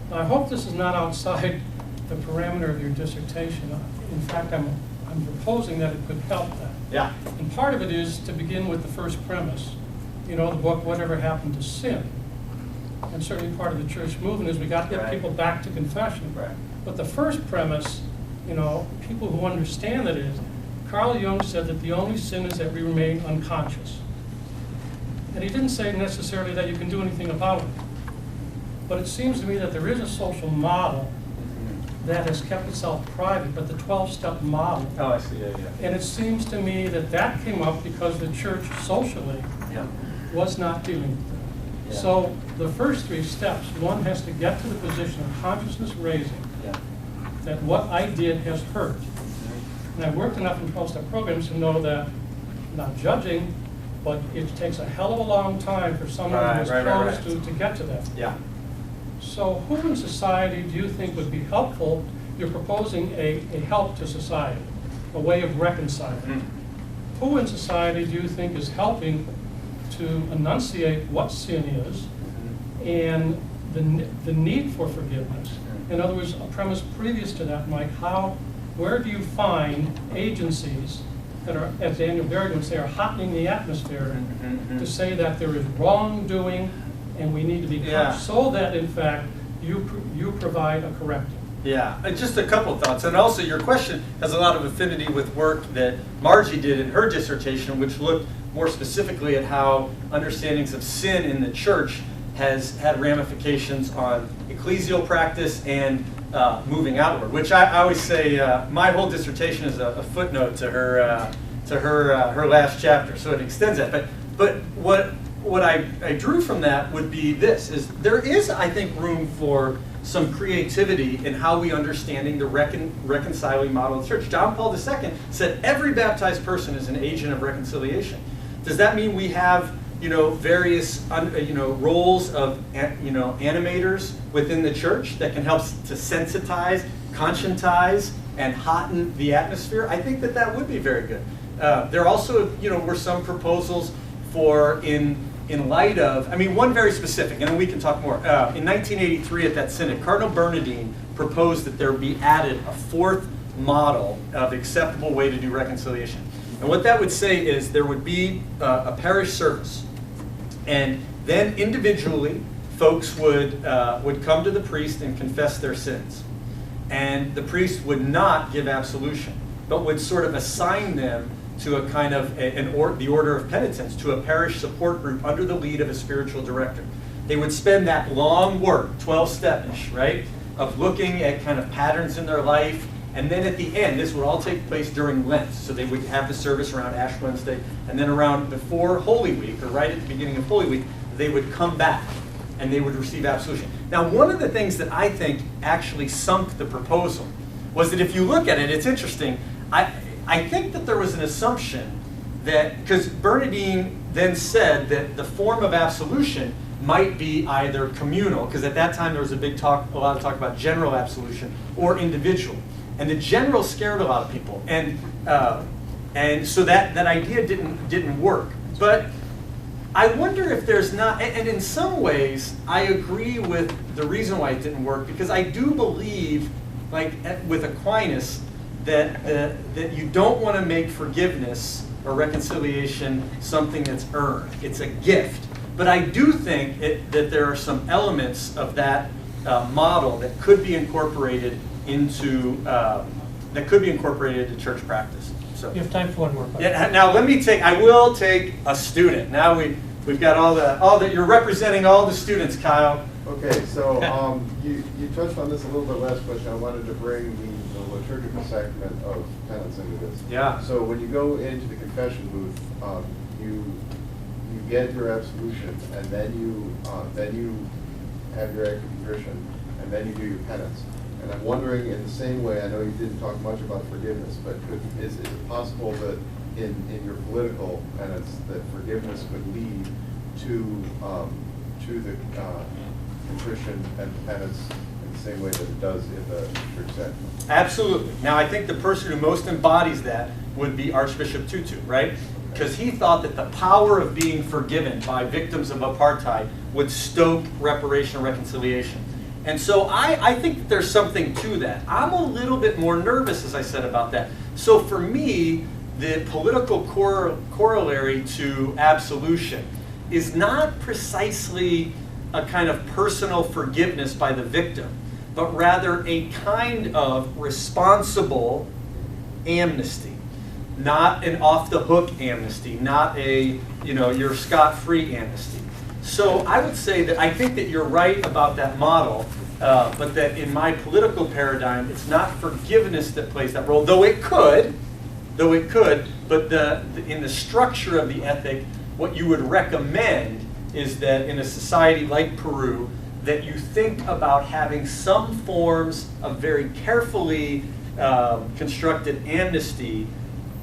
Now, I hope this is not outside the parameter of your dissertation. In fact, I'm proposing that it could help that. Yeah. And part of it is to begin with the first premise. You know, the book, Whatever Happened to Sin? And certainly part of the church movement is we got to get people back to confession. Right. But the first premise, you know, people who understand that is, Carl Jung said that the only sin is that we remain unconscious. And he didn't say necessarily that you can do anything about it. But it seems to me that there is a social model that has kept itself private, but the 12-step model. Oh, I see, yeah. And it seems to me that that came up because the church socially Yeah. was not dealing with it. Yeah. So the first 3 steps, one has to get to the position of consciousness raising, Yeah. that what I did has hurt. And I've worked enough in 12-step programs to know that, not judging, but it takes a hell of a long time for someone who's close to get to that. Yeah. So who in society do you think would be helpful? You're proposing a help to society, a way of reconciling. Mm-hmm. Who in society do you think is helping to enunciate what sin is and the need for forgiveness? In other words, a premise previous to that, Mike, where do you find agencies that are, as Daniel Berry would say, are hottening the atmosphere to say that there is wrongdoing and we need to be conscious so that, in fact, you provide a corrective? Yeah, just a couple of thoughts. And also your question has a lot of affinity with work that Margie did in her dissertation, which looked more specifically at how understandings of sin in the church has had ramifications on ecclesial practice and moving outward, which I always say my whole dissertation is a footnote to her last chapter, so it extends that. But what I drew from that would be this: is there is, I think, room for some creativity in how we understanding the reconciling model of the church. John Paul II said every baptized person is an agent of reconciliation. Does that mean we have various roles of animators within the church that can help to sensitize, conscientize, and hotten the atmosphere? I think that would be very good. There also were some proposals for in light of, one very specific, and then we can talk more. In 1983 at that synod, Cardinal Bernardine proposed that there be added a 4th model of acceptable way to do reconciliation. And what that would say is there would be a parish service, and then individually folks would come to the priest and confess their sins. And the priest would not give absolution, but would sort of assign them to a kind of the order of penitence, to a parish support group under the lead of a spiritual director. They would spend that long work, 12-step-ish, right, of looking at kind of patterns in their life, and then at the end, this would all take place during Lent, so they would have the service around Ash Wednesday, and then around before Holy Week, or right at the beginning of Holy Week, they would come back, and they would receive absolution. Now, one of the things that I think actually sunk the proposal was that if you look at it, it's interesting, I think that there was an assumption that, because Bernardine then said that the form of absolution might be either communal, because at that time there was a lot of talk about general absolution, or individual. And the general scared a lot of people, and so that idea didn't work. But I wonder if there's not, and in some ways I agree with the reason why it didn't work, because I do believe, like with Aquinas, that you don't want to make forgiveness or reconciliation something that's earned. It's a gift. But I do think that there are some elements of that model that could be incorporated into church practice. So You have time for one more question. yeah. Now I will take a student. Now we've got all the you're representing all the students, Kyle. Okay, so you touched on this a little bit last question. I wanted to bring the liturgical sacrament of penance into this. Yeah. So when you go into the confession booth, you get your absolution, and then you have your act of contrition, and then you do your penance. And I'm wondering, in the same way, I know you didn't talk much about forgiveness, but is it possible that in your political penance that forgiveness could lead to the contrition and penance in the same way that it does in the church sacrament? Absolutely. Now, I think the person who most embodies that would be Archbishop Tutu, right? Because he thought that the power of being forgiven by victims of apartheid would stoke reparation and reconciliation. And so I think that there's something to that. I'm a little bit more nervous, as I said, about that. So for me, the political corollary to absolution is not precisely a kind of personal forgiveness by the victim, but rather a kind of responsible amnesty. not an off-the-hook amnesty, not a, you're scot-free amnesty. So I would say that I think that you're right about that model, but that in my political paradigm, it's not forgiveness that plays that role, though it could, but in the structure of the ethic, what you would recommend is that in a society like Peru, that you think about having some forms of very carefully constructed amnesty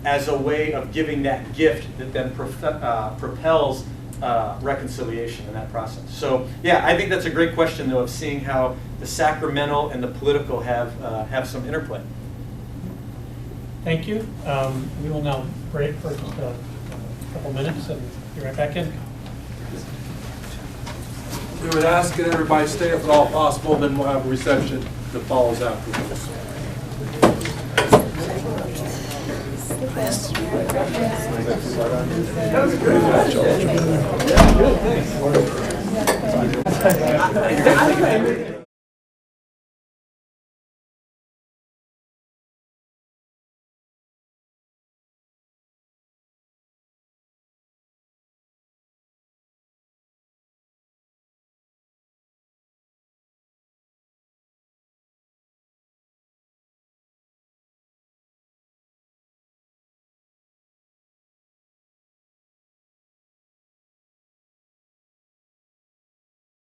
as a way of giving that gift that then propels reconciliation in that process. So yeah, I think that's a great question though, of seeing how the sacramental and the political have some interplay. Thank you. We will now break for just a couple minutes and be right back in. We would ask that everybody stay if at all possible, then we'll have a reception that follows afterwards. That was good.